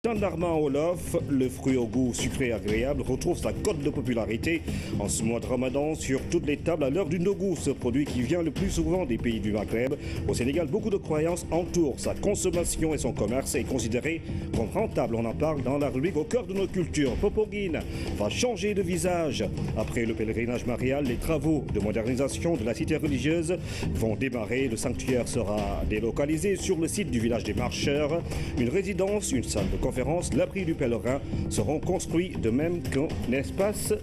Tandarma Wolof, le fruit au goût sucré et agréable, retrouve sa cote de popularité en ce mois de Ramadan sur toutes les tables à l'heure du Nogou. Ce produit qui vient le plus souvent des pays du Maghreb. Au Sénégal, beaucoup de croyances entourent sa consommation et son commerce est considéré comme rentable. On en parle dans la rubrique au cœur de nos cultures. Popoguine va changer de visage. Après le pèlerinage marial, les travaux de modernisation de la cité religieuse vont démarrer. Le sanctuaire sera délocalisé sur le site du village des marcheurs. Une résidence, une salle de conférence, l'abri du pèlerin seront construits de même qu'un espace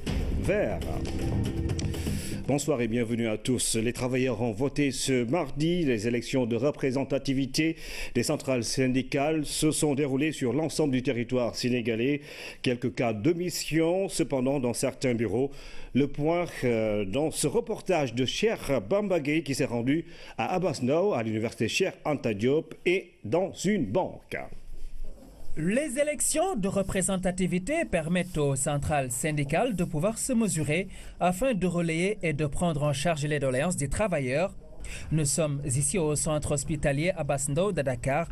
vert. Bonsoir et bienvenue à tous. Les travailleurs ont voté ce mardi. Les élections de représentativité des centrales syndicales se sont déroulées sur l'ensemble du territoire sénégalais. Quelques cas d'omission, cependant, dans certains bureaux. Le point dans ce reportage de Cheikh Bamba Gueye qui s'est rendu à Abass Ndao, à l'université Cheikh Anta Diop et dans une banque. Les élections de représentativité permettent aux centrales syndicales de pouvoir se mesurer afin de relayer et de prendre en charge les doléances des travailleurs. Nous sommes ici au centre hospitalier Abass Ndao de Dakar.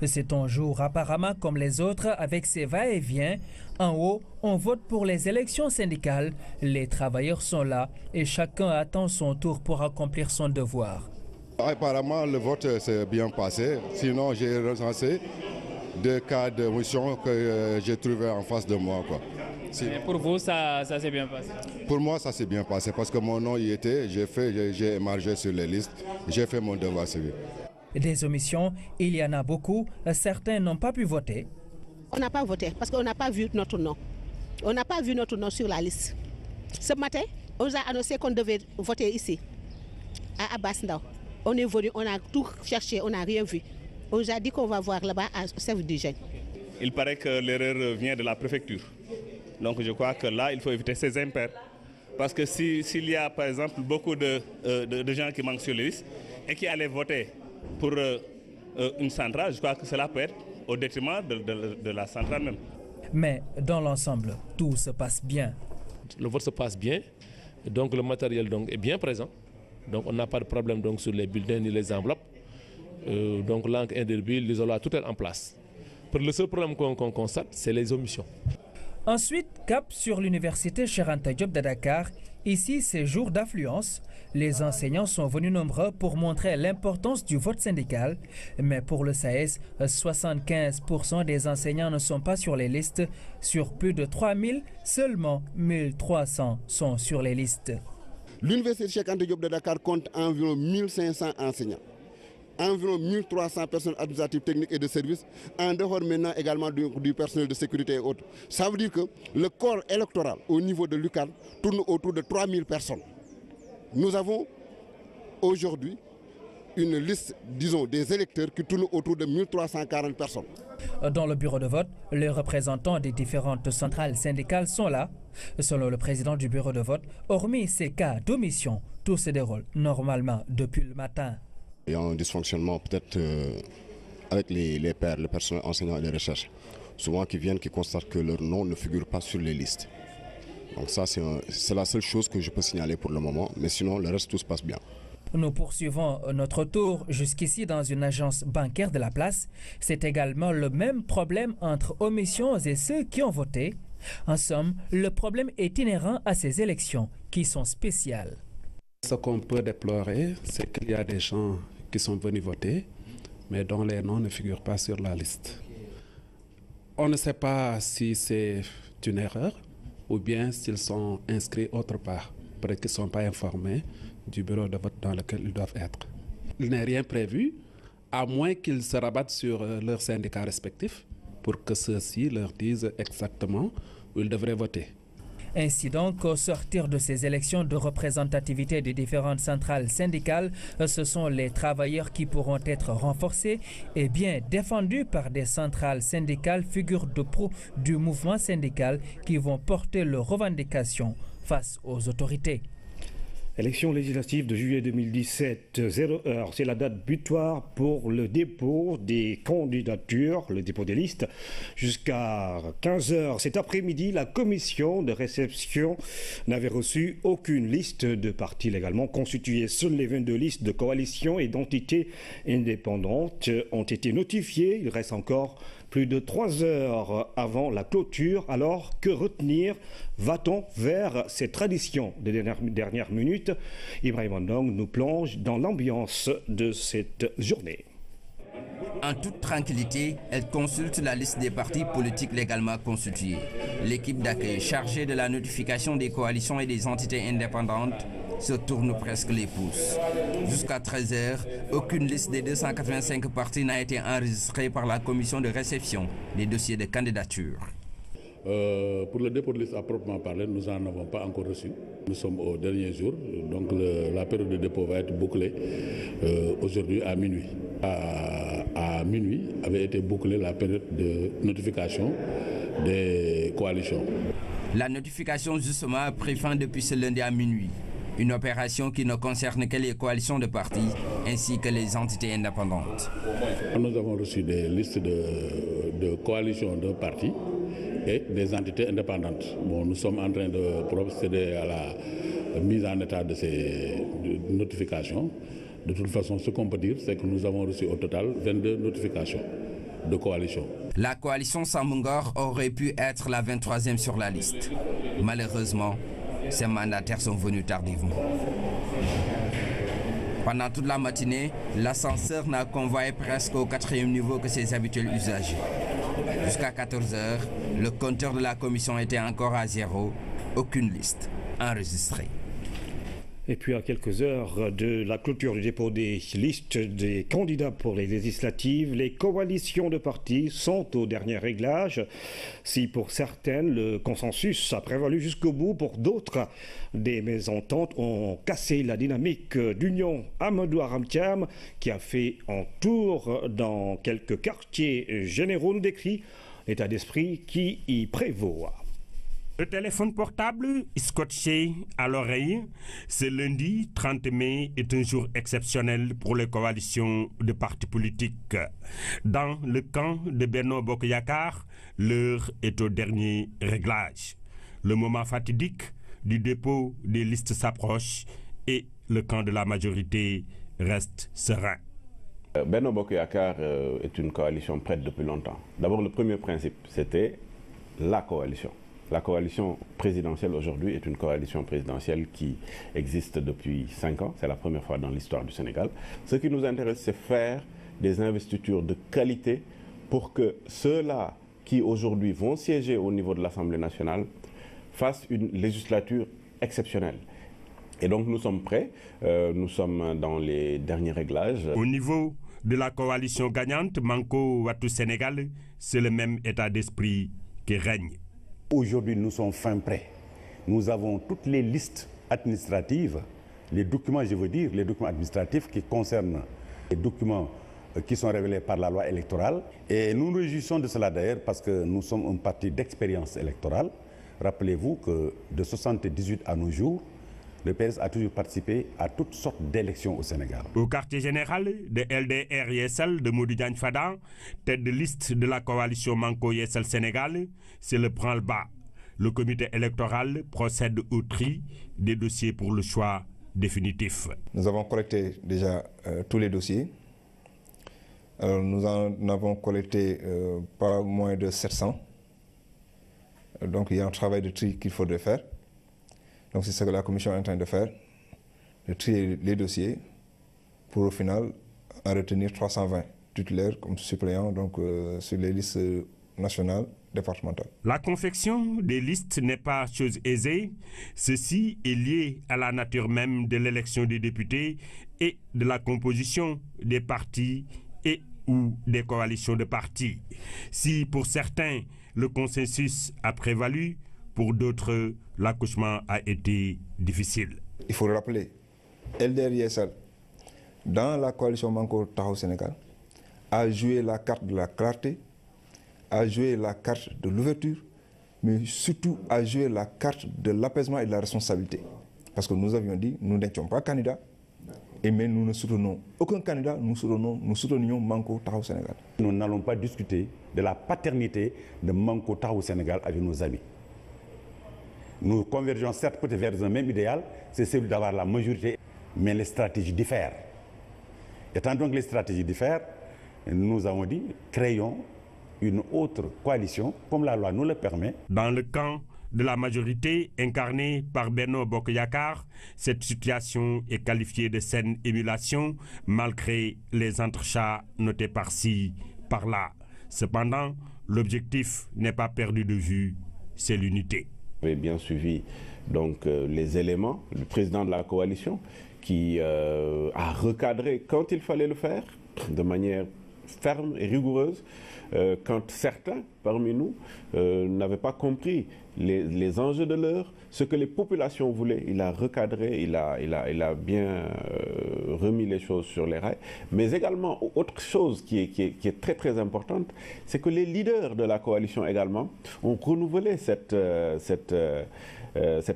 C'est un jour apparemment comme les autres avec ses va-et-vient. En haut, on vote pour les élections syndicales. Les travailleurs sont là et chacun attend son tour pour accomplir son devoir. Apparemment, le vote s'est bien passé. Sinon, j'ai recensé 2 cas de motion que j'ai trouvé en face de moi. Mais pour vous, ça s'est bien passé? Pour moi, ça s'est bien passé parce que mon nom y était, j'ai émargé sur les listes, j'ai fait mon devoir civique. Des omissions, il y en a beaucoup. Certains n'ont pas pu voter. On n'a pas voté parce qu'on n'a pas vu notre nom. On n'a pas vu notre nom sur la liste. Ce matin, on nous a annoncé qu'on devait voter ici, à Abass Ndao. On est venu, on a tout cherché, on n'a rien vu. On nous a dit qu'on va voir là-bas à Sèvres du Gène. Il paraît que l'erreur vient de la préfecture. Donc je crois que là, il faut éviter ces impairs. Parce que s'il y a par exemple beaucoup de gens qui manquent sur les listes et qui allaient voter pour une centrale, je crois que cela peut être au détriment de la centrale même. Mais dans l'ensemble, tout se passe bien. Le vote se passe bien, donc le matériel est bien présent. Donc on n'a pas de problème sur les bulletins ni les enveloppes. Donc l'encre indélébile, l'isoloir, tout est en place. Le seul problème qu'on constate, c'est les omissions. Ensuite, cap sur l'université Cheikh Anta Diop de Dakar. Ici, c'est jour d'affluence. Les enseignants sont venus nombreux pour montrer l'importance du vote syndical. Mais pour le SAES, 75% des enseignants ne sont pas sur les listes. Sur plus de 3000, seulement 1300 sont sur les listes. L'université Cheikh Anta Diop de Dakar compte environ 1500 enseignants. Environ 1300 personnes administratives, techniques et de services, en dehors maintenant également du personnel de sécurité et autres. Ça veut dire que le corps électoral au niveau de l'UCAD tourne autour de 3000 personnes. Nous avons aujourd'hui une liste, disons, des électeurs qui tournent autour de 1340 personnes. Dans le bureau de vote, les représentants des différentes centrales syndicales sont là. Selon le président du bureau de vote, hormis ces cas d'omission, tout se déroule normalement depuis le matin. Il y a un dysfonctionnement peut-être avec les pairs, le personnel enseignant et les recherches. Souvent qui viennent, qui constatent que leur nom ne figure pas sur les listes. Donc ça, c'est la seule chose que je peux signaler pour le moment. Mais sinon, le reste, tout se passe bien. Nous poursuivons notre tour jusqu'ici dans une agence bancaire de la place. C'est également le même problème entre omissions et ceux qui ont voté. En somme, le problème est inhérent à ces élections qui sont spéciales. Ce qu'on peut déplorer, c'est qu'il y a des gens qui sont venus voter, mais dont les noms ne figurent pas sur la liste. On ne sait pas si c'est une erreur ou bien s'ils sont inscrits autre part. Peut-être qu'ils ne sont pas informés du bureau de vote dans lequel ils doivent être. Il n'est rien prévu, à moins qu'ils se rabattent sur leurs syndicats respectifs pour que ceux-ci leur disent exactement où ils devraient voter. Ainsi donc, au sortir de ces élections de représentativité des différentes centrales syndicales, ce sont les travailleurs qui pourront être renforcés et bien défendus par des centrales syndicales, figures de proue du mouvement syndical qui vont porter leurs revendications face aux autorités. Élection législative de juillet 2017, 0h, c'est la date butoir pour le dépôt des candidatures, le dépôt des listes. Jusqu'à 15h cet après-midi, la commission de réception n'avait reçu aucune liste de partis légalement constitués. Seules les 22 listes de coalitions et d'entités indépendantes ont été notifiées. Il reste encore Plus de 3 heures avant la clôture, alors que retenir? Va-t-on vers ces traditions des dernières minutes? Ibrahim Ndong nous plonge dans l'ambiance de cette journée. En toute tranquillité, elle consulte la liste des partis politiques légalement constitués. L'équipe d'accueil chargée de la notification des coalitions et des entités indépendantes se tourne presque les pouces. Jusqu'à 13h, aucune liste des 285 partis n'a été enregistrée par la commission de réception des dossiers de candidature. Pour le dépôt de liste à proprement parler, nous n'en avons pas encore reçu. Nous sommes au dernier jour, donc la période de dépôt va être bouclée aujourd'hui à minuit. À minuit avait été bouclée la période de notification des coalitions. La notification justement a pris fin depuis ce lundi à minuit. Une opération qui ne concerne que les coalitions de partis ainsi que les entités indépendantes. Nous avons reçu des listes de coalitions de partis et des entités indépendantes. Bon, nous sommes en train de procéder à la mise en état de ces notifications. De toute façon, ce qu'on peut dire, c'est que nous avons reçu au total 22 notifications de coalition. La coalition Sambungor aurait pu être la 23e sur la liste. Malheureusement, ces mandataires sont venus tardivement. Pendant toute la matinée, l'ascenseur n'a convoyé presque au 4e niveau que ses habituels usagers. Jusqu'à 14h, le compteur de la commission était encore à 0, aucune liste enregistrée. Et puis à quelques heures de la clôture du dépôt des listes des candidats pour les législatives, les coalitions de partis sont au dernier réglage. Si pour certaines le consensus a prévalu jusqu'au bout, pour d'autres des mésententes ont cassé la dynamique d'union. Amadou Aramtiam, qui a fait un tour dans quelques quartiers généraux, nous décrit l'état d'esprit qui y prévaut. Le téléphone portable scotché à l'oreille, ce lundi 30 mai est un jour exceptionnel pour les coalitions de partis politiques. Dans le camp de Benno Bokk Yakaar, l'heure est au dernier réglage. Le moment fatidique du dépôt des listes s'approche et le camp de la majorité reste serein. Benno Bokk Yakaar est une coalition prête depuis longtemps. D'abord, le premier principe, c'était la coalition. La coalition présidentielle aujourd'hui est une coalition présidentielle qui existe depuis 5 ans. C'est la première fois dans l'histoire du Sénégal. Ce qui nous intéresse, c'est faire des investitures de qualité pour que ceux-là qui aujourd'hui vont siéger au niveau de l'Assemblée nationale fassent une législature exceptionnelle. Et donc nous sommes prêts, nous sommes dans les derniers réglages. Au niveau de la coalition gagnante, Manko Wattu Sénégal, c'est le même état d'esprit qui règne. Aujourd'hui, nous sommes fin prêts. Nous avons toutes les listes administratives, les documents, je veux dire, les documents administratifs qui concernent les documents qui sont révélés par la loi électorale. Et nous nous réjouissons de cela d'ailleurs parce que nous sommes un parti d'expérience électorale. Rappelez-vous que de 1978 à nos jours, le PS a toujours participé à toutes sortes d'élections au Sénégal. Au quartier général de LDR Yessal de Modou Diagne Fada, tête de liste de la coalition Manko Yessal Sénégal, c'est le branle-bas. Le comité électoral procède au tri des dossiers pour le choix définitif. Nous avons collecté déjà tous les dossiers. Alors, nous en avons collecté pas moins de 700. Donc il y a un travail de tri qu'il faudrait faire. Donc c'est ce que la commission est en train de faire, de trier les dossiers pour au final en retenir 320 titulaires comme suppléants donc, sur les listes nationales, départementales. La confection des listes n'est pas chose aisée. Ceci est lié à la nature même de l'élection des députés et de la composition des partis et ou des coalitions de partis. Si pour certains le consensus a prévalu, pour d'autres, l'accouchement a été difficile. Il faut rappeler, LDR Yessal, dans la coalition Manko Taxawu Sénégal, a joué la carte de la clarté, a joué la carte de l'ouverture, mais surtout a joué la carte de l'apaisement et de la responsabilité. Parce que nous avions dit, nous n'étions pas candidats, mais nous ne soutenons aucun candidat, nous soutenions Manko Taxawu Sénégal. Nous n'allons pas discuter de la paternité de Manko Taxawu Sénégal avec nos amis. Nous convergeons certes peut-être vers un même idéal, c'est celui d'avoir la majorité, mais les stratégies diffèrent. Étant donc les stratégies diffèrent, nous avons dit, créons une autre coalition, comme la loi nous le permet. Dans le camp de la majorité incarnée par Benno Bokk Yakaar, cette situation est qualifiée de saine émulation malgré les entrechats notés par-ci, par-là. Cependant, l'objectif n'est pas perdu de vue, c'est l'unité. Vous avez bien suivi donc, les éléments, le président de la coalition qui a recadré quand il fallait le faire, de manière ferme et rigoureuse, quand certains parmi nous n'avaient pas compris les enjeux de l'heure, ce que les populations voulaient. Il a recadré, il a bien remis les choses sur les rails. Mais également, autre chose qui est très très importante, c'est que les leaders de la coalition également ont renouvelé cet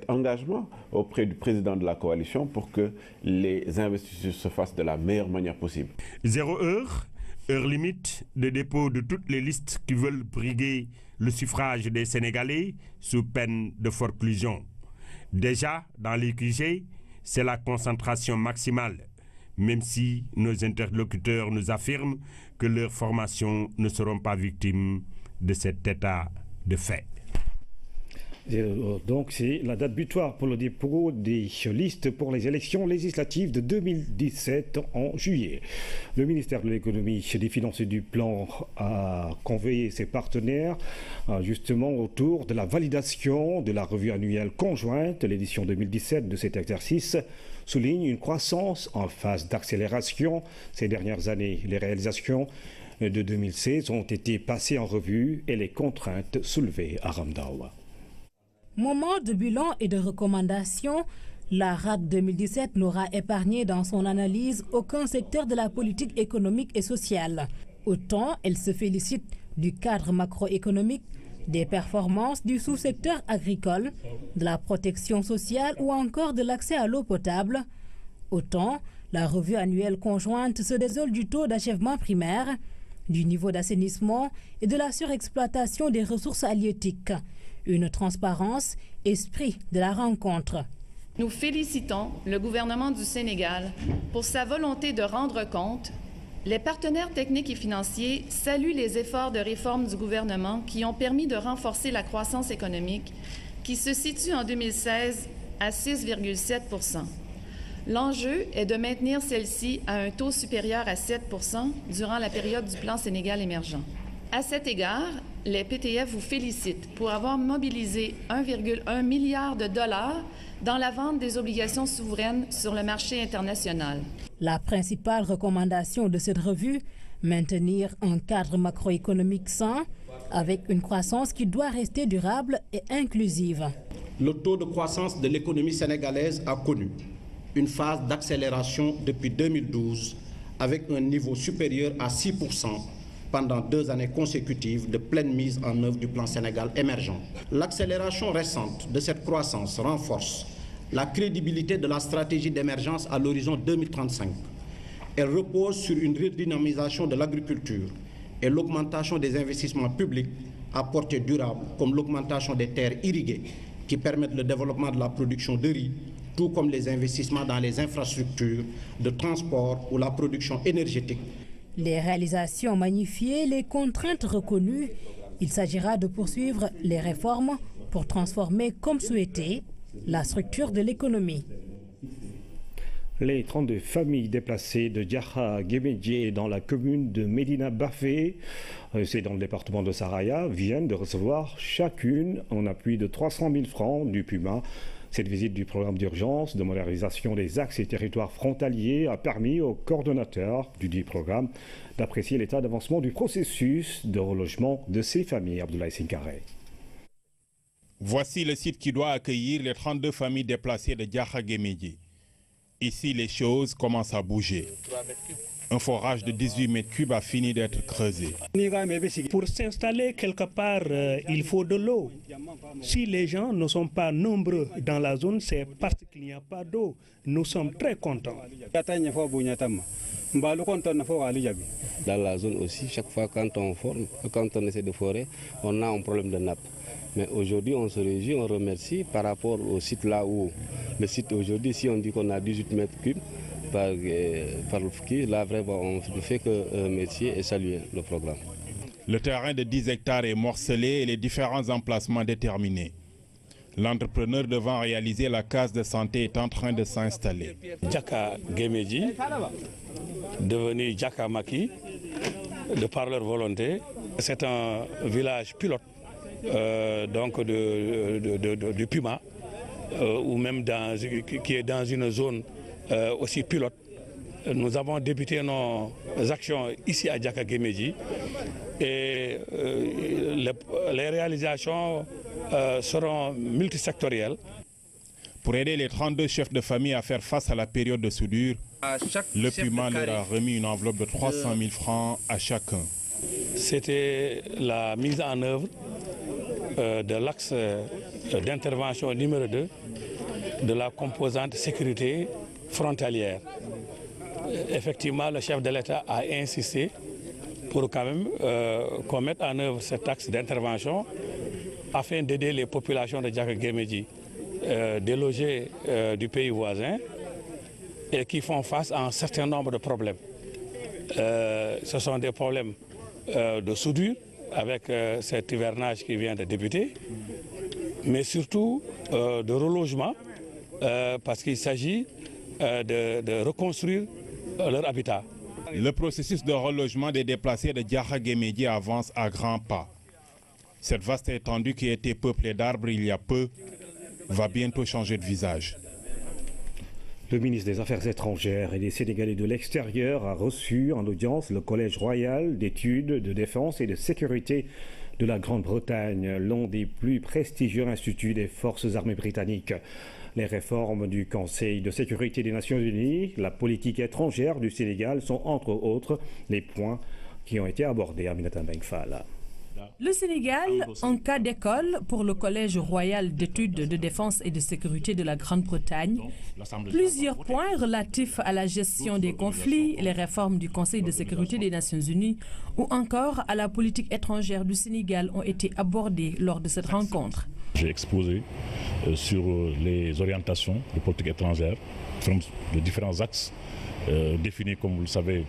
engagement auprès du président de la coalition pour que les investitures se fassent de la meilleure manière possible. 0 heure, heure limite de dépôt de toutes les listes qui veulent briguer le suffrage des Sénégalais sous peine de forclusion. Déjà, dans les QG, c'est la concentration maximale, même si nos interlocuteurs nous affirment que leurs formations ne seront pas victimes de cet état de fait. Donc c'est la date butoir pour le dépôt des listes pour les élections législatives de 2017 en juillet. Le ministère de l'économie, des finances et du plan a convoyé ses partenaires justement autour de la validation de la revue annuelle conjointe. L'édition 2017 de cet exercice souligne une croissance en phase d'accélération. Ces dernières années, les réalisations de 2016 ont été passées en revue et les contraintes soulevées à Ramdawa. Moment de bilan et de recommandations, la RAD 2017 n'aura épargné dans son analyse aucun secteur de la politique économique et sociale. Autant elle se félicite du cadre macroéconomique, des performances du sous-secteur agricole, de la protection sociale ou encore de l'accès à l'eau potable, autant la revue annuelle conjointe se désole du taux d'achèvement primaire, du niveau d'assainissement et de la surexploitation des ressources halieutiques. Une transparence, esprit de la rencontre. Nous félicitons le gouvernement du Sénégal pour sa volonté de rendre compte. Les partenaires techniques et financiers saluent les efforts de réforme du gouvernement qui ont permis de renforcer la croissance économique qui se situe en 2016 à 6,7 %. L'enjeu est de maintenir celle-ci à un taux supérieur à 7 % durant la période du plan Sénégal émergent. À cet égard, les PTF vous félicitent pour avoir mobilisé 1,1 milliard de dollars dans la vente des obligations souveraines sur le marché international. La principale recommandation de cette revue, maintenir un cadre macroéconomique sain avec une croissance qui doit rester durable et inclusive. Le taux de croissance de l'économie sénégalaise a connu une phase d'accélération depuis 2012 avec un niveau supérieur à 6 % pendant 2 années consécutives de pleine mise en œuvre du plan Sénégal émergent. L'accélération récente de cette croissance renforce la crédibilité de la stratégie d'émergence à l'horizon 2035. Elle repose sur une redynamisation de l'agriculture et l'augmentation des investissements publics à portée durable, comme l'augmentation des terres irriguées qui permettent le développement de la production de riz, tout comme les investissements dans les infrastructures de transport ou la production énergétique. Les réalisations magnifiées, les contraintes reconnues, il s'agira de poursuivre les réformes pour transformer comme souhaité la structure de l'économie. Les 32 familles déplacées de Diakha-Guémédié dans la commune de Médina Bafé, c'est dans le département de Saraya, viennent de recevoir chacune en appui de 300 000 francs du PUMA. Cette visite du programme d'urgence de modernisation des axes et territoires frontaliers a permis au coordonnateur du dit programme d'apprécier l'état d'avancement du processus de relogement de ces familles. Abdoulaye Sinkaré. Voici le site qui doit accueillir les 32 familles déplacées de Diakha-Guémédié. Ici, les choses commencent à bouger. Un forage de 18 mètres cubes a fini d'être creusé. Pour s'installer quelque part, il faut de l'eau. Si les gens ne sont pas nombreux dans la zone, c'est parce qu'il n'y a pas d'eau. Nous sommes très contents. Dans la zone aussi, chaque fois quand on essaie de forer, on a un problème de nappe. Mais aujourd'hui, on se réjouit, on remercie par rapport au site là où le site aujourd'hui, si on dit qu'on a 18 mètres cubes par le FKI, là vraiment on ne fait que remercier et saluer le programme. Le terrain de 10 hectares est morcelé et les différents emplacements déterminés. L'entrepreneur devant réaliser la case de santé est en train de s'installer. Djaka Gemeji, devenu Djaka Maki, de par leur volonté. C'est un village pilote donc du Puma, ou même qui est dans une zone aussi pilote. Nous avons débuté nos actions ici à Djaka Gemeji et les réalisations seront multisectorielles. Pour aider les 32 chefs de famille à faire face à la période de soudure, le Puma leur a remis une enveloppe de 300 000 francs à chacun. C'était la mise en œuvre de l'axe d'intervention numéro 2 de la composante sécurité frontalière. Effectivement, le chef de l'État a insisté pour quand même qu'on mette en œuvre cet axe d'intervention afin d'aider les populations de Djaka Gemeji délogées du pays voisin et qui font face à un certain nombre de problèmes. Ce sont des problèmes de soudure avec cet hivernage qui vient de débuter, mais surtout de relogement parce qu'il s'agit de reconstruire leur habitat. Le processus de relogement des déplacés de Djaka Gemeji avance à grands pas. Cette vaste étendue qui a été peuplée d'arbres il y a peu va bientôt changer de visage. Le ministre des Affaires étrangères et des Sénégalais de l'extérieur a reçu en audience le Collège royal d'études de défense et de sécurité de la Grande-Bretagne, l'un des plus prestigieux instituts des forces armées britanniques. Les réformes du Conseil de sécurité des Nations Unies, la politique étrangère du Sénégal sont entre autres les points qui ont été abordés à Aminata Mbengue-Fall. Le Sénégal, en cas d'école pour le Collège royal d'études de défense et de sécurité de la Grande-Bretagne, plusieurs points relatifs à la gestion des conflits, les réformes du Conseil de sécurité des Nations Unies ou encore à la politique étrangère du Sénégal ont été abordés lors de cette rencontre. J'ai exposé sur les orientations de politique étrangère, les différents axes définis, comme vous le savez,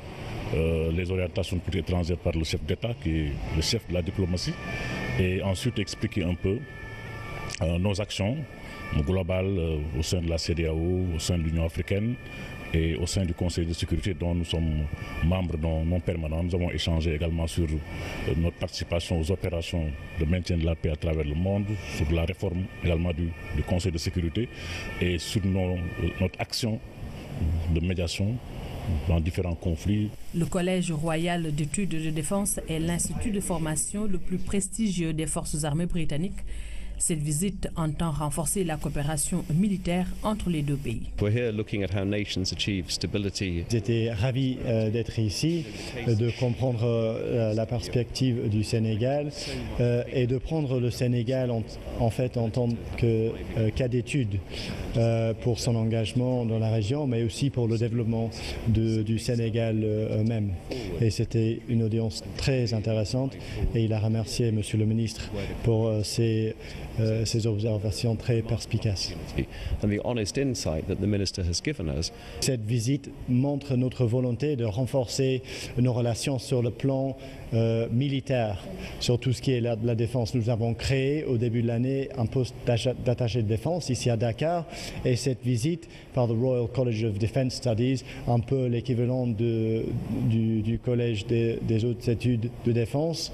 les orientations de politique étrangère par le chef d'État, qui est le chef de la diplomatie, et ensuite expliquer un peu nos actions globales au sein de la CEDEAO, au sein de l'Union africaine et au sein du Conseil de sécurité dont nous sommes membres non permanents. Nous avons échangé également sur notre participation aux opérations de maintien de la paix à travers le monde, sur la réforme également du Conseil de sécurité et sur notre action de médiation dans différents conflits. Le Collège royal d'études de défense est l'institut de formation le plus prestigieux des forces armées britanniques. Cette visite entend renforcer la coopération militaire entre les deux pays. J'étais ravi d'être ici, de comprendre la perspective du Sénégal et de prendre le Sénégal en tant que cas d'étude pour son engagement dans la région, mais aussi pour le développement du Sénégal même. Et c'était une audience très intéressante et il a remercié Monsieur le ministre pour ces observations très perspicaces. Cette visite montre notre volonté de renforcer nos relations sur le plan militaire, sur tout ce qui est la défense. Nous avons créé au début de l'année un poste d'attaché de défense ici à Dakar et cette visite par le Royal College of Defence Studies, un peu l'équivalent du Collège des hautes études de défense,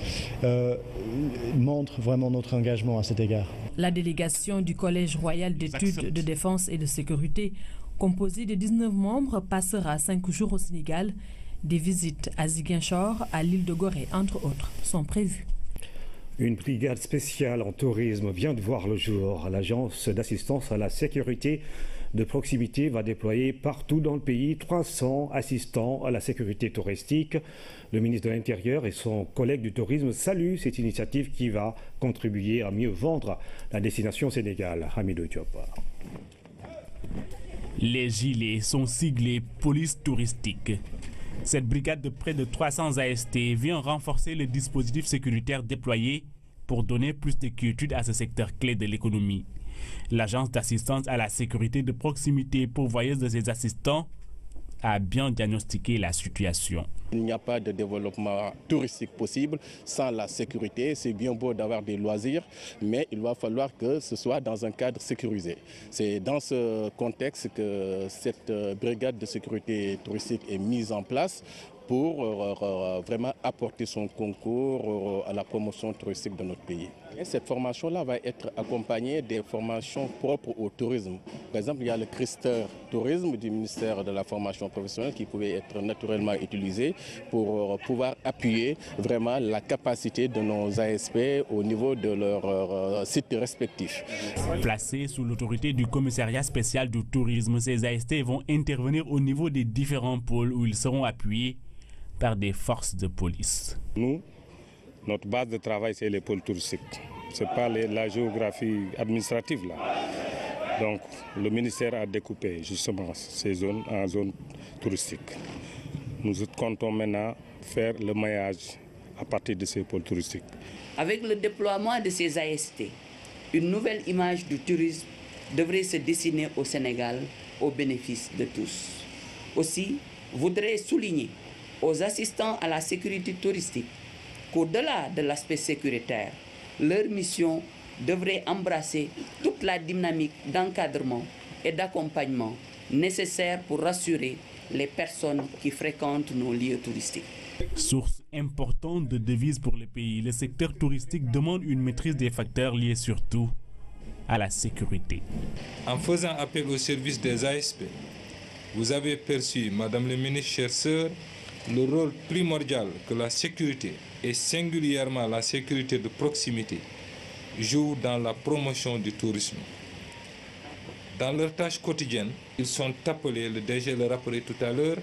montre vraiment notre engagement à cet égard. La délégation du Collège royal d'études de défense et de sécurité, composée de 19 membres, passera 5 jours au Sénégal. Des visites à Ziguinchor, à l'île de Gorée, entre autres, sont prévues. Une brigade spéciale en tourisme vient de voir le jour. L'agence d'assistance à la sécurité de proximité va déployer partout dans le pays 300 assistants à la sécurité touristique. Le ministre de l'Intérieur et son collègue du tourisme saluent cette initiative qui va contribuer à mieux vendre la destination Sénégal. Hamidou Diop. Les gilets sont siglés police touristique. Cette brigade de près de 300 AST vient renforcer le dispositif sécuritaire déployé pour donner plus de quiétude à ce secteur clé de l'économie. L'agence d'assistance à la sécurité de proximité pourvoyeuse de ses assistants à bien diagnostiquer la situation. Il n'y a pas de développement touristique possible sans la sécurité. C'est bien beau d'avoir des loisirs, mais il va falloir que ce soit dans un cadre sécurisé. C'est dans ce contexte que cette brigade de sécurité touristique est mise en place pour vraiment apporter son concours à la promotion touristique de notre pays. Et cette formation-là va être accompagnée des formations propres au tourisme. Par exemple, il y a le Christer Tourisme du ministère de la formation professionnelle qui pouvait être naturellement utilisé pour pouvoir appuyer vraiment la capacité de nos ASP au niveau de leurs sites respectifs. Placés sous l'autorité du commissariat spécial du tourisme, ces AST vont intervenir au niveau des différents pôles où ils seront appuyés par des forces de police. Nous, notre base de travail, c'est les pôles touristiques. Ce n'est pas la géographie administrative là. Donc, le ministère a découpé justement ces zones en zones touristiques. Nous comptons maintenant faire le maillage à partir de ces pôles touristiques. Avec le déploiement de ces AST, une nouvelle image du tourisme devrait se dessiner au Sénégal au bénéfice de tous. Aussi, je voudrais souligner aux assistants à la sécurité touristique qu'au-delà de l'aspect sécuritaire, leur mission devrait embrasser toute la dynamique d'encadrement et d'accompagnement nécessaire pour rassurer les personnes qui fréquentent nos lieux touristiques. Source importante de devises pour le pays, le secteur touristique demande une maîtrise des facteurs liés surtout à la sécurité. En faisant appel au service des ASP, vous avez perçu, Madame la Ministre, chère sœur, le rôle primordial que la sécurité, et singulièrement la sécurité de proximité, joue dans la promotion du tourisme. Dans leurs tâches quotidiennes, ils sont appelés, le DG le rappelait tout à l'heure,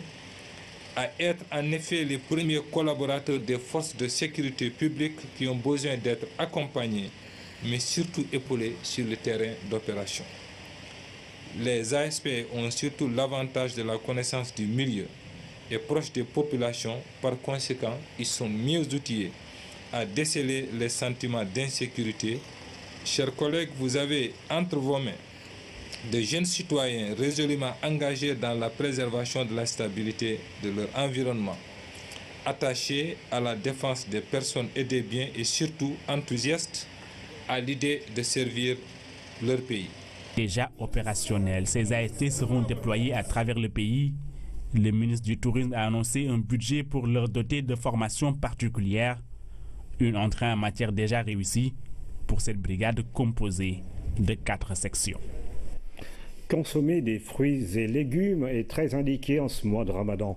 à être en effet les premiers collaborateurs des forces de sécurité publique qui ont besoin d'être accompagnés, mais surtout épaulés sur le terrain d'opération. Les ASP ont surtout l'avantage de la connaissance du milieu et proches des populations. Par conséquent, ils sont mieux outillés à déceler les sentiments d'insécurité. Chers collègues, vous avez entre vos mains de jeunes citoyens résolument engagés dans la préservation de la stabilité de leur environnement, attachés à la défense des personnes et des biens et surtout enthousiastes à l'idée de servir leur pays. Déjà opérationnels, ces AST seront déployés à travers le pays. Le ministre du Tourisme a annoncé un budget pour leur doter de formations particulières. Une entrée en matière déjà réussie pour cette brigade composée de 4 sections. Consommer des fruits et légumes est très indiqué en ce mois de Ramadan.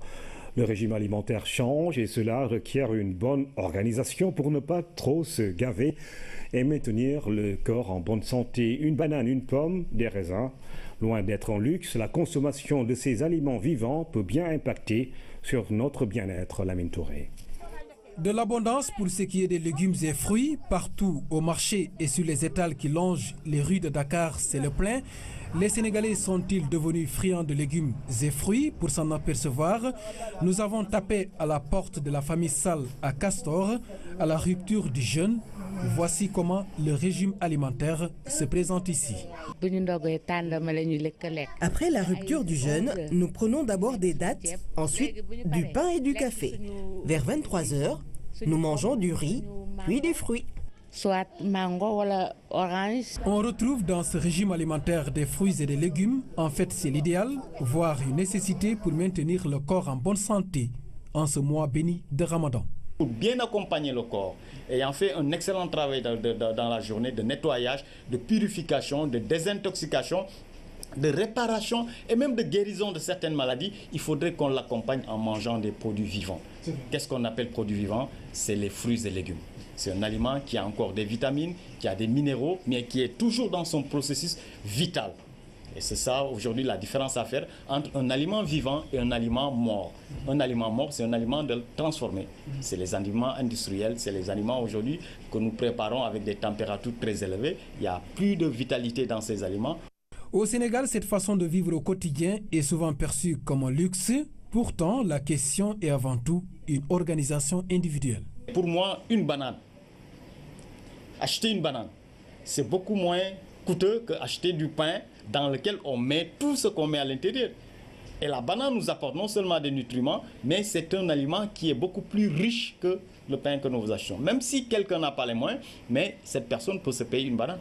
Le régime alimentaire change et cela requiert une bonne organisation pour ne pas trop se gaver et maintenir le corps en bonne santé. Une banane, une pomme, des raisins. Loin d'être en luxe, la consommation de ces aliments vivants peut bien impacter sur notre bien-être, Lamine Touré. De l'abondance pour ce qui est des légumes et fruits, partout au marché et sur les étals qui longent les rues de Dakar, c'est le plein. Les Sénégalais sont-ils devenus friands de légumes et fruits? Pour s'en apercevoir, nous avons tapé à la porte de la famille Sall à Castor, à la rupture du jeûne. Voici comment le régime alimentaire se présente ici. Après la rupture du jeûne, nous prenons d'abord des dattes, ensuite du pain et du café. Vers 23h, nous mangeons du riz, puis des fruits. On retrouve dans ce régime alimentaire des fruits et des légumes. En fait, c'est l'idéal, voire une nécessité pour maintenir le corps en bonne santé en ce mois béni de Ramadan. Pour bien accompagner le corps, ayant fait un excellent travail dans la journée de nettoyage, de purification, de désintoxication, de réparation et même de guérison de certaines maladies, il faudrait qu'on l'accompagne en mangeant des produits vivants. Qu'est-ce qu'on appelle produits vivants? C'est les fruits et légumes. C'est un aliment qui a encore des vitamines, qui a des minéraux, mais qui est toujours dans son processus vital. Et c'est ça aujourd'hui la différence à faire entre un aliment vivant et un aliment mort. Un aliment mort, c'est un aliment transformé. C'est les aliments industriels, c'est les aliments aujourd'hui que nous préparons avec des températures très élevées. Il n'y a plus de vitalité dans ces aliments. Au Sénégal, cette façon de vivre au quotidien est souvent perçue comme un luxe. Pourtant, la question est avant tout une organisation individuelle. Pour moi, une banane, acheter une banane, c'est beaucoup moins coûteux qu'acheter du pain dans lequel on met tout ce qu'on met à l'intérieur. Et la banane nous apporte non seulement des nutriments, mais c'est un aliment qui est beaucoup plus riche que le pain que nous vous achetons. Même si quelqu'un n'a pas les moyens, mais cette personne peut se payer une banane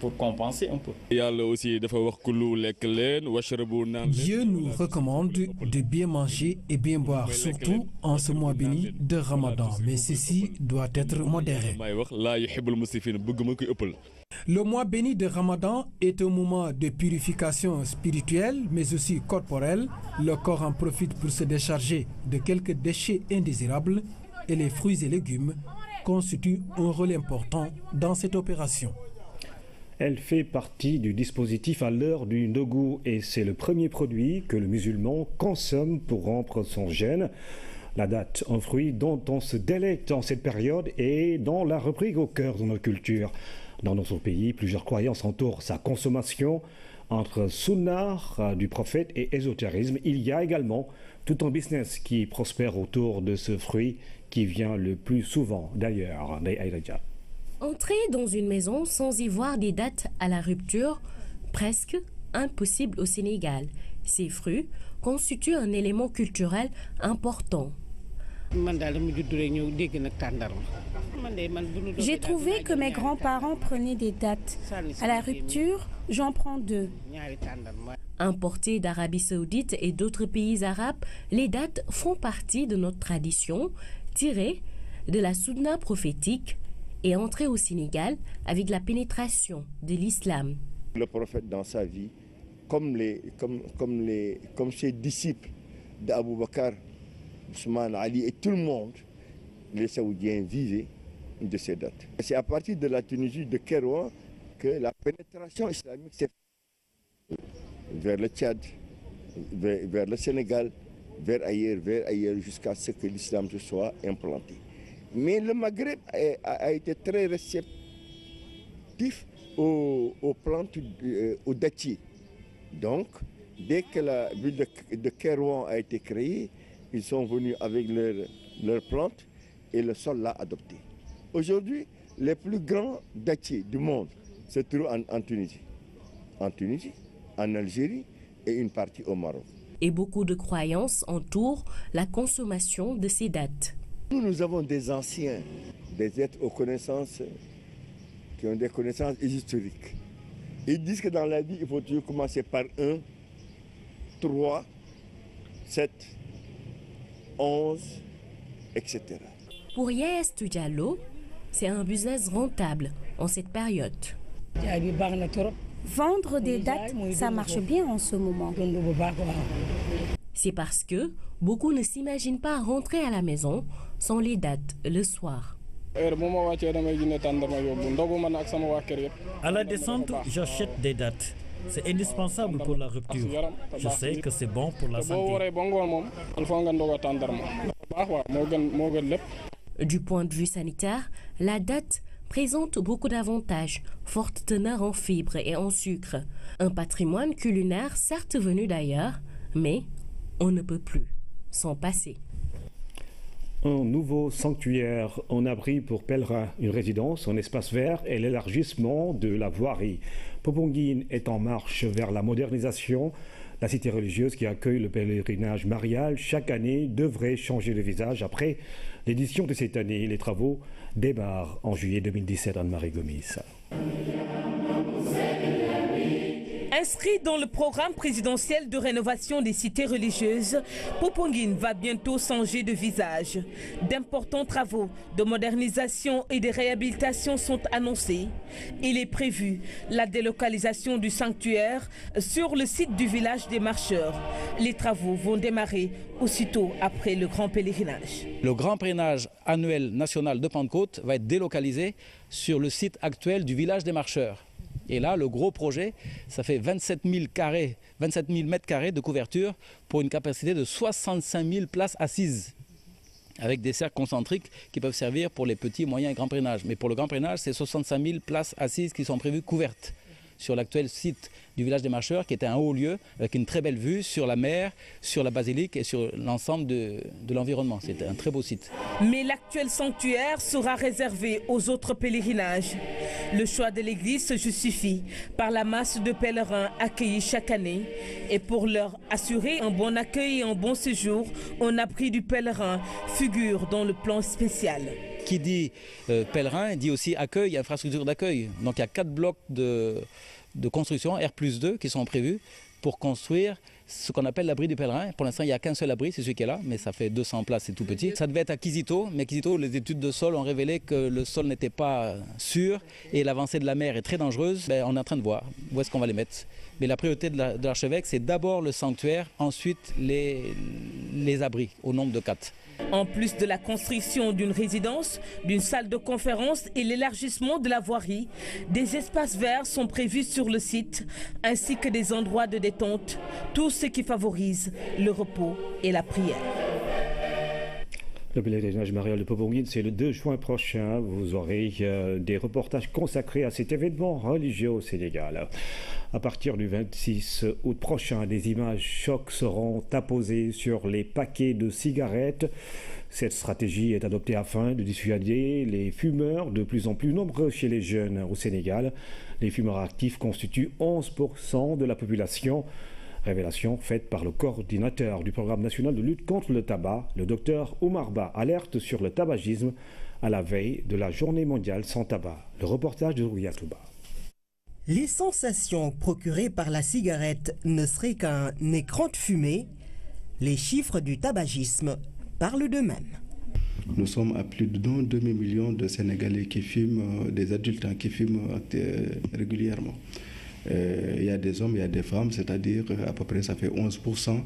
pour compenser un peu. Dieu nous recommande de bien manger et bien boire, surtout en ce mois béni de Ramadan. Mais ceci doit être modéré. Le mois béni de Ramadan est un moment de purification spirituelle, mais aussi corporelle. Le corps en profite pour se décharger de quelques déchets indésirables et les fruits et légumes constituent un rôle important dans cette opération. Elle fait partie du dispositif à l'heure du Ndougou et c'est le premier produit que le musulman consomme pour rompre son jeûne. La date, un fruit dont on se délecte en cette période et dont la rubrique au cœur de nos cultures. Dans notre pays, plusieurs croyances entourent sa consommation. Entre sunnah du prophète et ésotérisme, il y a également tout un business qui prospère autour de ce fruit qui vient le plus souvent d'ailleurs. Entrer dans une maison sans y voir des dates à la rupture, presque impossible au Sénégal. Ces fruits constituent un élément culturel important. J'ai trouvé que mes grands-parents prenaient des dates. À la rupture, j'en prends 2. Importées d'Arabie Saoudite et d'autres pays arabes, les dates font partie de notre tradition, tirées de la Sunna prophétique et entrée au Sénégal avec la pénétration de l'islam. Le prophète dans sa vie, comme ses disciples d'Abou Bakr, Ousmane, Ali et tout le monde, les Saoudiens vivaient de ces dates. C'est à partir de la Tunisie, de Kérouan, que la pénétration islamique s'est faite vers le Tchad, vers le Sénégal, vers ailleurs, jusqu'à ce que l'islam se soit implanté. Mais le Maghreb a été très réceptif aux plantes, aux dattiers. Donc, dès que la ville de Kérouan a été créée, ils sont venus avec leurs plantes et le sol l'a adopté. Aujourd'hui, les plus grands dattiers du monde se trouvent en Tunisie. En Tunisie, en Algérie et une partie au Maroc. Et beaucoup de croyances entourent la consommation de ces dates. Nous avons des anciens, des êtres aux connaissances, qui ont des connaissances historiques. Ils disent que dans la vie, il faut toujours commencer par 1, 3, 7, 11, etc. Pour Yaes Diallo, c'est un business rentable en cette période. Vendre des dates, ça marche bien en ce moment. C'est parce que beaucoup ne s'imaginent pas rentrer à la maison sans les dates le soir. À la descente, j'achète des dates. C'est indispensable pour la rupture. Je sais que c'est bon pour la santé. Du point de vue sanitaire, la date présente beaucoup d'avantages, forte teneur en fibres et en sucre. Un patrimoine culinaire certes venu d'ailleurs, mais on ne peut plus s'en passer. Un nouveau sanctuaire, un abri pour pèlerins, une résidence, un espace vert et l'élargissement de la voirie. Popenguine est en marche vers la modernisation. La cité religieuse qui accueille le pèlerinage marial chaque année devrait changer de visage après l'édition de cette année. Les travaux démarrent en juillet 2017. Anne-Marie Gomis. Inscrit dans le programme présidentiel de rénovation des cités religieuses, Popenguine va bientôt changer de visage. D'importants travaux de modernisation et de réhabilitation sont annoncés. Il est prévu la délocalisation du sanctuaire sur le site du village des marcheurs. Les travaux vont démarrer aussitôt après le grand pèlerinage. Le grand pèlerinage annuel national de Pentecôte va être délocalisé sur le site actuel du village des marcheurs. Et là, le gros projet, ça fait 27 000 mètres carrés de couverture pour une capacité de 65 000 places assises, avec des cercles concentriques qui peuvent servir pour les petits, moyens et grands pèlerinages. Mais pour le grand pèlerinage, c'est 65 000 places assises qui sont prévues couvertes. sur l'actuel site du village des marcheurs, qui était un haut lieu avec une très belle vue sur la mer, sur la basilique et sur l'ensemble de l'environnement. C'était un très beau site. Mais l'actuel sanctuaire sera réservé aux autres pèlerinages. Le choix de l'église se justifie par la masse de pèlerins accueillis chaque année. Et pour leur assurer un bon accueil et un bon séjour, un abri du pèlerin figure dans le plan spécial. Qui dit pèlerin dit aussi accueil, infrastructure d'accueil. Donc il y a 4 blocs de construction, R+2, qui sont prévus pour construire ce qu'on appelle l'abri du pèlerin. Pour l'instant, il n'y a qu'un seul abri, c'est celui qui est là, mais ça fait 200 places, c'est tout petit. Ça devait être à Kizito, mais Kizito, les études de sol ont révélé que le sol n'était pas sûr et l'avancée de la mer est très dangereuse. On est en train de voir où est-ce qu'on va les mettre. Mais la priorité de l'archevêque, c'est d'abord le sanctuaire, ensuite les abris, au nombre de 4. En plus de la construction d'une résidence, d'une salle de conférence et l'élargissement de la voirie, des espaces verts sont prévus sur le site, ainsi que des endroits de détente, tout ce qui favorise le repos et la prière. Le pèlerinage marial de Popenguine, c'est le 2 juin prochain. Vous aurez des reportages consacrés à cet événement religieux au Sénégal. À partir du 26 août prochain, des images chocs seront apposées sur les paquets de cigarettes. Cette stratégie est adoptée afin de dissuader les fumeurs de plus en plus nombreux chez les jeunes au Sénégal. Les fumeurs actifs constituent 11% de la population. Révélation faite par le coordinateur du programme national de lutte contre le tabac, le docteur Oumar Ba, alerte sur le tabagisme à la veille de la journée mondiale sans tabac. Le reportage de Rouyatouba. Les sensations procurées par la cigarette ne seraient qu'un écran de fumée. Les chiffres du tabagisme parlent d'eux-mêmes. Nous sommes à plus de 2 millions de Sénégalais qui fument, des adultes qui fument régulièrement. Il y a des hommes, il y a des femmes, c'est-à-dire à peu près ça fait 11%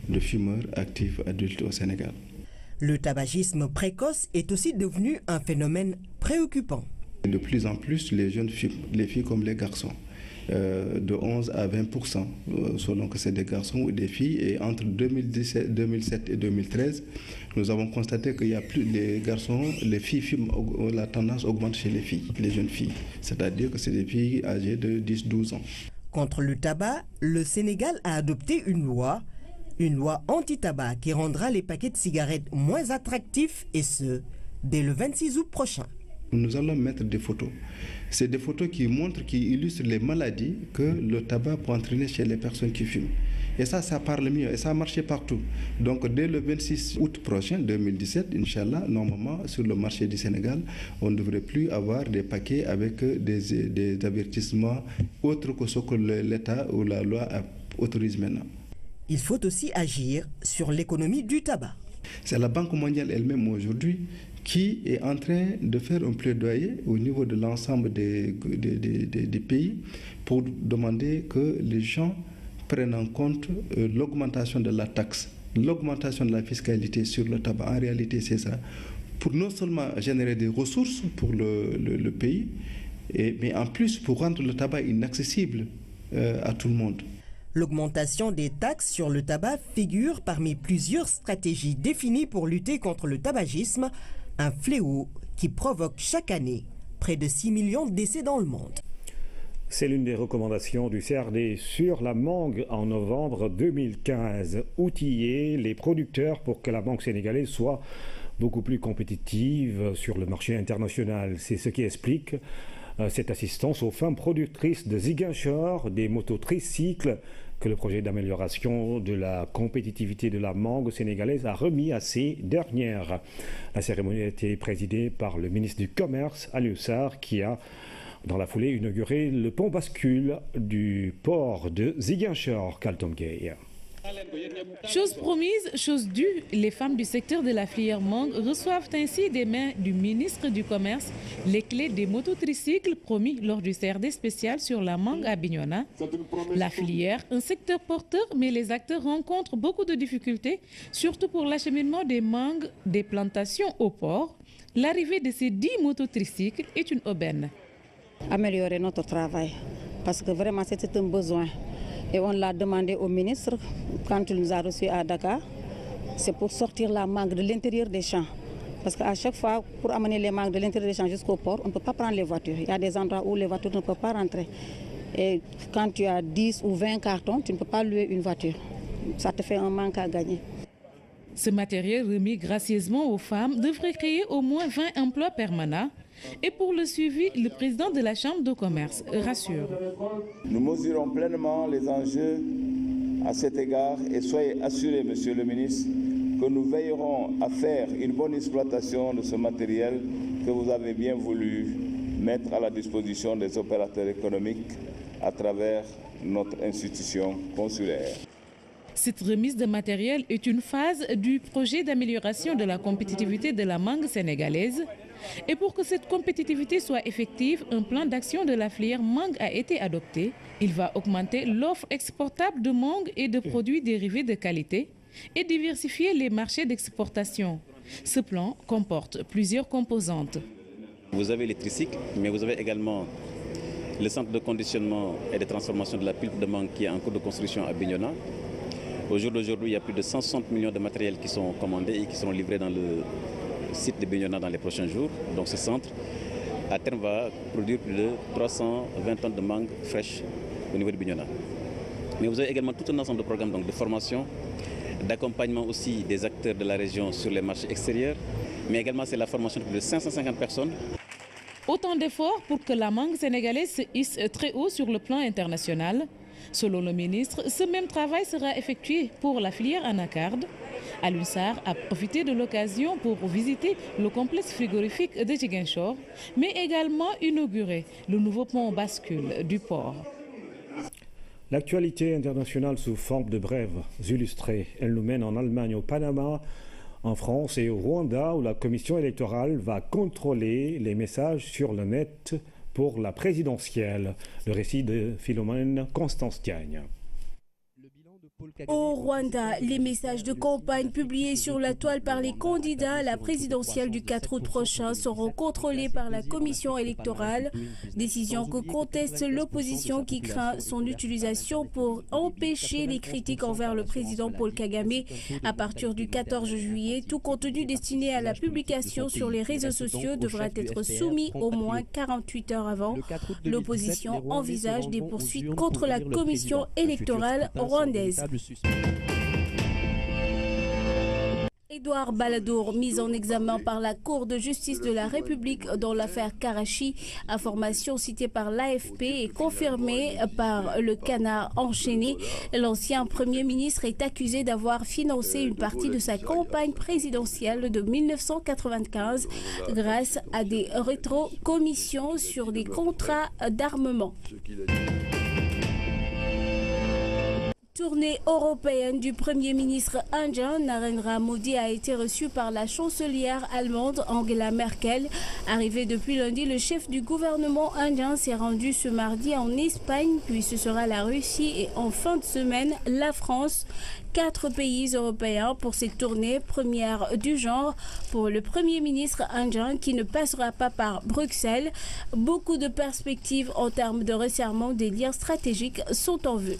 de fumeurs actifs adultes au Sénégal. Le tabagisme précoce est aussi devenu un phénomène préoccupant. De plus en plus, les jeunes fument, les filles comme les garçons, de 11 à 20%, selon que c'est des garçons ou des filles. Et entre 2007 et 2013, nous avons constaté qu'il y a plus les garçons, les filles fument, la tendance augmente chez les filles, les jeunes filles. C'est-à-dire que c'est des filles âgées de 10-12 ans. Contre le tabac, le Sénégal a adopté une loi anti-tabac qui rendra les paquets de cigarettes moins attractifs, et ce, dès le 26 août prochain. Nous allons mettre des photos. C'est des photos qui montrent, qui illustrent les maladies que le tabac peut entraîner chez les personnes qui fument. Et ça parle mieux, et ça a marché partout. Donc dès le 26 août prochain, 2017, Inch'Allah, normalement, sur le marché du Sénégal, on ne devrait plus avoir des paquets avec des avertissements autres que ce que l'État ou la loi autorise maintenant. Il faut aussi agir sur l'économie du tabac. C'est la Banque mondiale elle-même aujourd'hui qui est en train de faire un plaidoyer au niveau de l'ensemble des pays pour demander que les gens prennent en compte l'augmentation de la taxe, l'augmentation de la fiscalité sur le tabac. En réalité, c'est ça. Pour non seulement générer des ressources pour le pays, mais en plus pour rendre le tabac inaccessible à tout le monde. L'augmentation des taxes sur le tabac figure parmi plusieurs stratégies définies pour lutter contre le tabagisme, un fléau qui provoque chaque année près de 6 millions de décès dans le monde. C'est l'une des recommandations du CRD sur la mangue en novembre 2015. Outiller les producteurs pour que la mangue sénégalaise soit beaucoup plus compétitive sur le marché international. C'est ce qui explique cette assistance aux femmes productrices de Ziguinchor, des motos tricycles que le projet d'amélioration de la compétitivité de la mangue sénégalaise a remis à ces dernières. La cérémonie a été présidée par le ministre du Commerce, Aliou Sarr, qui a dans la foulée inauguré le pont bascule du port de Ziguinchor, Kaltom Gueye. Chose promise, chose due, les femmes du secteur de la filière mangue reçoivent ainsi des mains du ministre du Commerce les clés des mototricycles promis lors du CRD spécial sur la mangue à Bignona. La filière, un secteur porteur, mais les acteurs rencontrent beaucoup de difficultés, surtout pour l'acheminement des mangues des plantations au port. L'arrivée de ces 10 mototricycles est une aubaine. Améliorer notre travail, parce que vraiment c'était un besoin. Et on l'a demandé au ministre quand il nous a reçus à Dakar. C'est pour sortir la mangue de l'intérieur des champs. Parce qu'à chaque fois, pour amener les mangues de l'intérieur des champs jusqu'au port, on ne peut pas prendre les voitures. Il y a des endroits où les voitures ne peuvent pas rentrer. Et quand tu as 10 ou 20 cartons, tu ne peux pas louer une voiture. Ça te fait un manque à gagner. Ce matériel remis gracieusement aux femmes devrait créer au moins 20 emplois permanents. Et pour le suivi, le président de la Chambre de commerce rassure. Nous mesurons pleinement les enjeux à cet égard et soyez assurés, Monsieur le ministre, que nous veillerons à faire une bonne exploitation de ce matériel que vous avez bien voulu mettre à la disposition des opérateurs économiques à travers notre institution consulaire. Cette remise de matériel est une phase du projet d'amélioration de la compétitivité de la mangue sénégalaise. Et pour que cette compétitivité soit effective, un plan d'action de la filière mangue a été adopté. Il va augmenter l'offre exportable de mangue et de produits dérivés de qualité et diversifier les marchés d'exportation. Ce plan comporte plusieurs composantes. Vous avez les tricycles, mais vous avez également le centre de conditionnement et de transformation de la pulpe de mangue qui est en cours de construction à Bignona. Au jour d'aujourd'hui, il y a plus de 160 millions de matériels qui sont commandés et qui seront livrés dans le site de Bignona dans les prochains jours. Donc ce centre, à terme, va produire plus de 320 tonnes de mangue fraîche au niveau de Bignona. Mais vous avez également tout un ensemble de programmes donc, de formation, d'accompagnement aussi des acteurs de la région sur les marchés extérieurs, mais également c'est la formation de plus de 550 personnes. Autant d'efforts pour que la mangue sénégalaise se hisse très haut sur le plan international. Selon le ministre, ce même travail sera effectué pour la filière anacarde. Alioune Sarr a profité de l'occasion pour visiter le complexe frigorifique de Ziguinchor, mais également inaugurer le nouveau pont bascule du port. L'actualité internationale sous forme de brèves illustrées. Elle nous mène en Allemagne, au Panama, en France et au Rwanda, où la commission électorale va contrôler les messages sur le net pour la présidentielle. Le récit de Philomène Constance-Diagne. Au Rwanda, les messages de campagne publiés sur la toile par les candidats à la présidentielle du 4 août prochain seront contrôlés par la commission électorale, décision que conteste l'opposition qui craint son utilisation pour empêcher les critiques envers le président Paul Kagame. À partir du 14 juillet, tout contenu destiné à la publication sur les réseaux sociaux devra être soumis au moins 48 heures avant. L'opposition envisage des poursuites contre la commission électorale rwandaise. Édouard Balladur, mis en examen par la Cour de justice de la République dans l'affaire Karachi, information citée par l'AFP et confirmée par le Canard enchaîné. L'ancien Premier ministre est accusé d'avoir financé une partie de sa campagne présidentielle de 1995 grâce à des rétrocommissions sur des contrats d'armement. Tournée européenne du Premier ministre indien, Narendra Modi a été reçu par la chancelière allemande Angela Merkel. Arrivé depuis lundi, le chef du gouvernement indien s'est rendu ce mardi en Espagne, puis ce sera la Russie et en fin de semaine, la France. 4 pays européens pour cette tournée, première du genre pour le Premier ministre indien qui ne passera pas par Bruxelles. Beaucoup de perspectives en termes de resserrement des liens stratégiques sont en vue.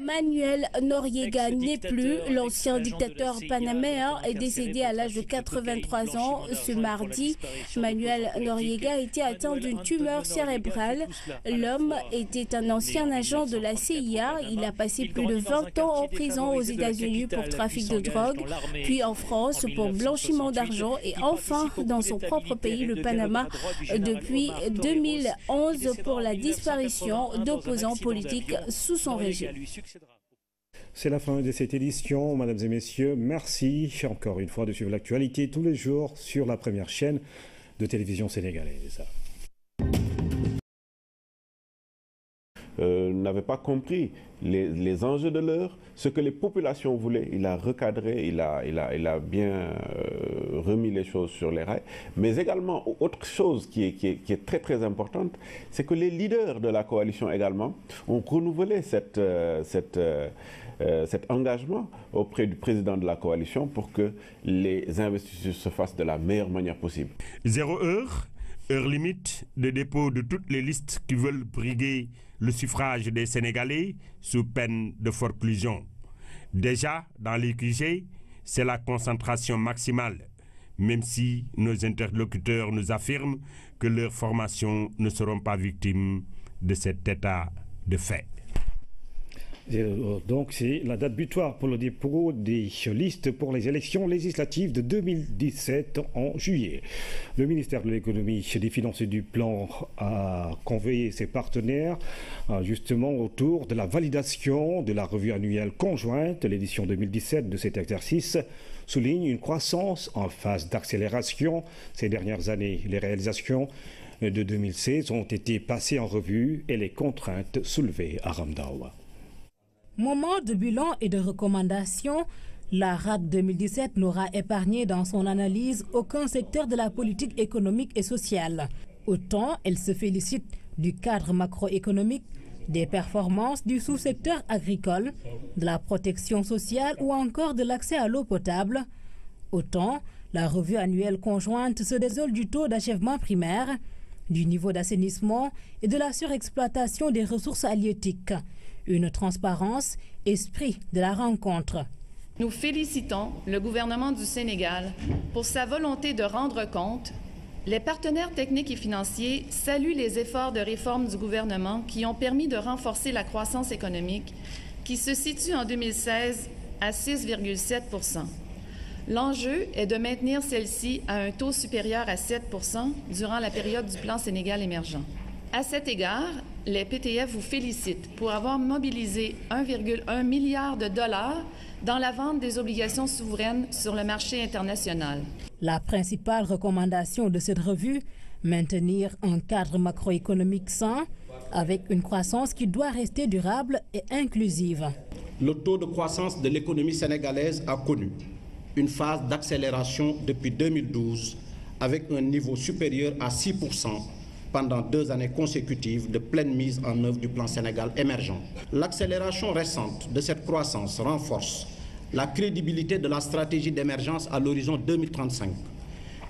Manuel Noriega n'est plus. L'ancien dictateur panaméen est décédé à l'âge de 83 ans ce mardi. Manuel Noriega était atteint d'une tumeur cérébrale. L'homme était un ancien agent de la CIA. Il a passé plus de 20 ans en prison aux États-Unis pour trafic de drogue, puis en France pour blanchiment d'argent et enfin dans son propre pays, le Panama, depuis 2011 pour la disparition d'opposants politiques sous son régime. C'est la fin de cette édition, mesdames et messieurs. Merci encore une fois de suivre l'actualité tous les jours sur la première chaîne de télévision sénégalaise. N'avait pas compris les enjeux de l'heure, ce que les populations voulaient. Il a recadré, il a bien remis les choses sur les rails. Mais également, autre chose qui est très très importante, c'est que les leaders de la coalition également ont renouvelé cet engagement auprès du président de la coalition pour que les investitures se fassent de la meilleure manière possible. 0 heure, heure limite de dépôt de toutes les listes qui veulent briguer le suffrage des Sénégalais sous peine de forclusion. Déjà, dans les QG, c'est la concentration maximale. même si nos interlocuteurs nous affirment que leurs formations ne seront pas victimes de cet état de fait. Donc c'est la date butoir pour le dépôt des listes pour les élections législatives de 2017 en juillet. Le ministère de l'économie, des finances et du plan a convoyé ses partenaires justement autour de la validation de la revue annuelle conjointe. L'édition 2017 de cet exercice souligne une croissance en phase d'accélération. Ces dernières années, les réalisations de 2016 ont été passées en revue et les contraintes soulevées à Ramdawa. Moment de bilan et de recommandations, la RAD 2017 n'aura épargné dans son analyse aucun secteur de la politique économique et sociale. Autant elle se félicite du cadre macroéconomique, des performances du sous-secteur agricole, de la protection sociale ou encore de l'accès à l'eau potable, autant la revue annuelle conjointe se désole du taux d'achèvement primaire, du niveau d'assainissement et de la surexploitation des ressources halieutiques. Une transparence, esprit de la rencontre. Nous félicitons le gouvernement du Sénégal pour sa volonté de rendre compte. Les partenaires techniques et financiers saluent les efforts de réforme du gouvernement qui ont permis de renforcer la croissance économique, qui se situe en 2016 à 6,7 %. L'enjeu est de maintenir celle-ci à un taux supérieur à 7 % durant la période du plan Sénégal émergent. À cet égard, les PTF vous félicitent pour avoir mobilisé 1,1 milliard de dollars dans la vente des obligations souveraines sur le marché international. La principale recommandation de cette revue, maintenir un cadre macroéconomique sain avec une croissance qui doit rester durable et inclusive. Le taux de croissance de l'économie sénégalaise a connu une phase d'accélération depuis 2012 avec un niveau supérieur à 6 % pendant 2 années consécutives de pleine mise en œuvre du plan Sénégal émergent. L'accélération récente de cette croissance renforce la crédibilité de la stratégie d'émergence à l'horizon 2035.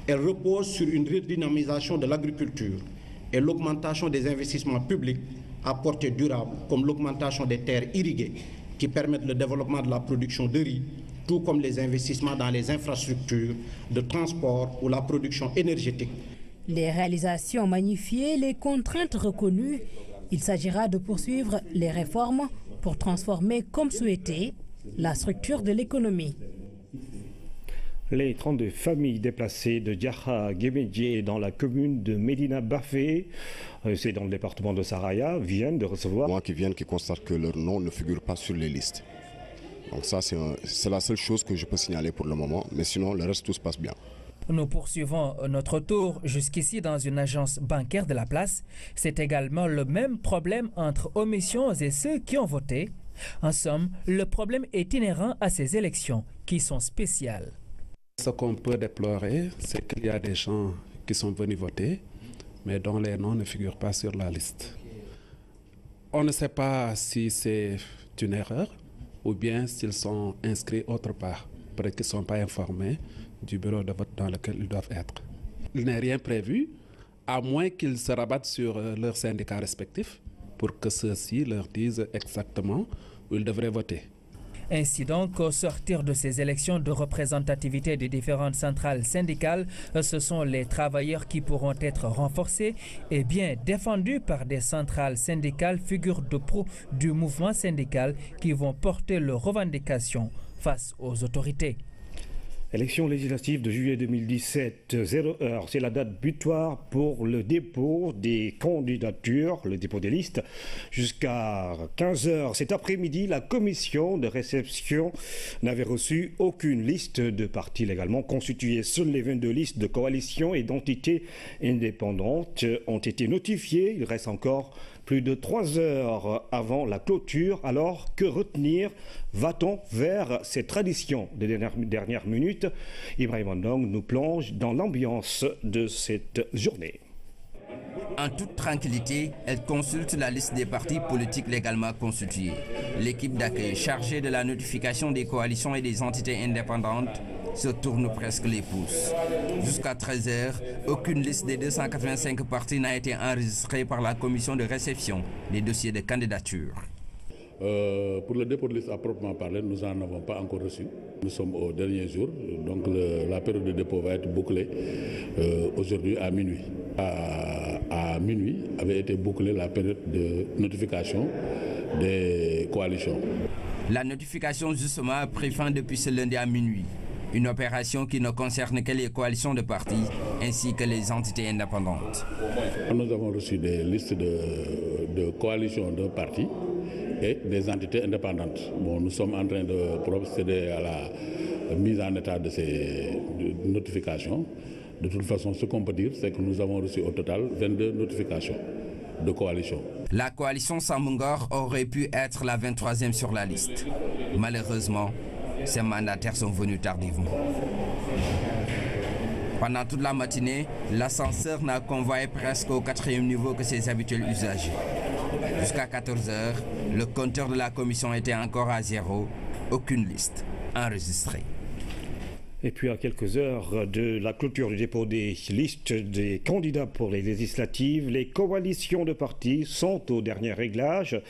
Elle repose sur une redynamisation de l'agriculture et l'augmentation des investissements publics à portée durable, comme l'augmentation des terres irriguées qui permettent le développement de la production de riz, tout comme les investissements dans les infrastructures de transport ou la production énergétique. Les réalisations magnifiées, les contraintes reconnues, il s'agira de poursuivre les réformes pour transformer comme souhaité la structure de l'économie. Les 32 familles déplacées de Diakha Guémédié dans la commune de Médina Bafé, c'est dans le département de Saraya, viennent de recevoir... Moi qui viennent, qui constate que leur nom ne figure pas sur les listes. Donc ça, c'est la seule chose que je peux signaler pour le moment, mais sinon le reste, tout se passe bien. Nous poursuivons notre tour jusqu'ici dans une agence bancaire de la place. C'est également le même problème entre omissions et ceux qui ont voté. En somme, le problème est inhérent à ces élections qui sont spéciales. Ce qu'on peut déplorer, c'est qu'il y a des gens qui sont venus voter, mais dont les noms ne figurent pas sur la liste. On ne sait pas si c'est une erreur ou bien s'ils sont inscrits autre part, peut-être qu'ils ne sont pas informés du bureau de vote dans lequel ils doivent être. Il n'est rien prévu, à moins qu'ils se rabattent sur leurs syndicats respectifs pour que ceux-ci leur disent exactement où ils devraient voter. Ainsi donc, au sortir de ces élections de représentativité des différentes centrales syndicales, ce sont les travailleurs qui pourront être renforcés et bien défendus par des centrales syndicales, figures de proue du mouvement syndical qui vont porter leurs revendications face aux autorités. Élection législative de juillet 2017, 0h, c'est la date butoir pour le dépôt des candidatures, le dépôt des listes. Jusqu'à 15h cet après-midi, la commission de réception n'avait reçu aucune liste de partis légalement constitués. Seules les 22 listes de coalitions et d'entités indépendantes ont été notifiées. Il reste encore plus de 3 heures avant la clôture. Alors, que retenir? Va-t-on vers ces traditions des dernières minutes? Ibrahim Ondong nous plonge dans l'ambiance de cette journée. En toute tranquillité, elle consulte la liste des partis politiques légalement constitués. L'équipe d'accueil chargée de la notification des coalitions et des entités indépendantes se tourne presque les pouces. Jusqu'à 13h, aucune liste des 285 partis n'a été enregistrée par la commission de réception des dossiers de candidature. Pour le dépôt de liste à proprement parler, nous n'en avons pas encore reçu. Nous sommes au dernier jour, donc la période de dépôt va être bouclée aujourd'hui à minuit. À minuit avait été bouclée la période de notification des coalitions. La notification justement a pris fin depuis ce lundi à minuit. Une opération qui ne concerne que les coalitions de partis ainsi que les entités indépendantes. Nous avons reçu des listes de coalitions de partis et des entités indépendantes. Bon, nous sommes en train de procéder à la mise en état de ces notifications. De toute façon, ce qu'on peut dire, c'est que nous avons reçu au total 22 notifications de coalition. La coalition Sambungor aurait pu être la 23e sur la liste. Malheureusement, ces mandataires sont venus tardivement. Pendant toute la matinée, l'ascenseur n'a convoyé presque au 4e niveau que ses habituels usagers. Jusqu'à 14h, le compteur de la commission était encore à 0, aucune liste enregistrée. Et puis à quelques heures de la clôture du dépôt des listes des candidats pour les législatives, les coalitions de partis sont au dernier réglage.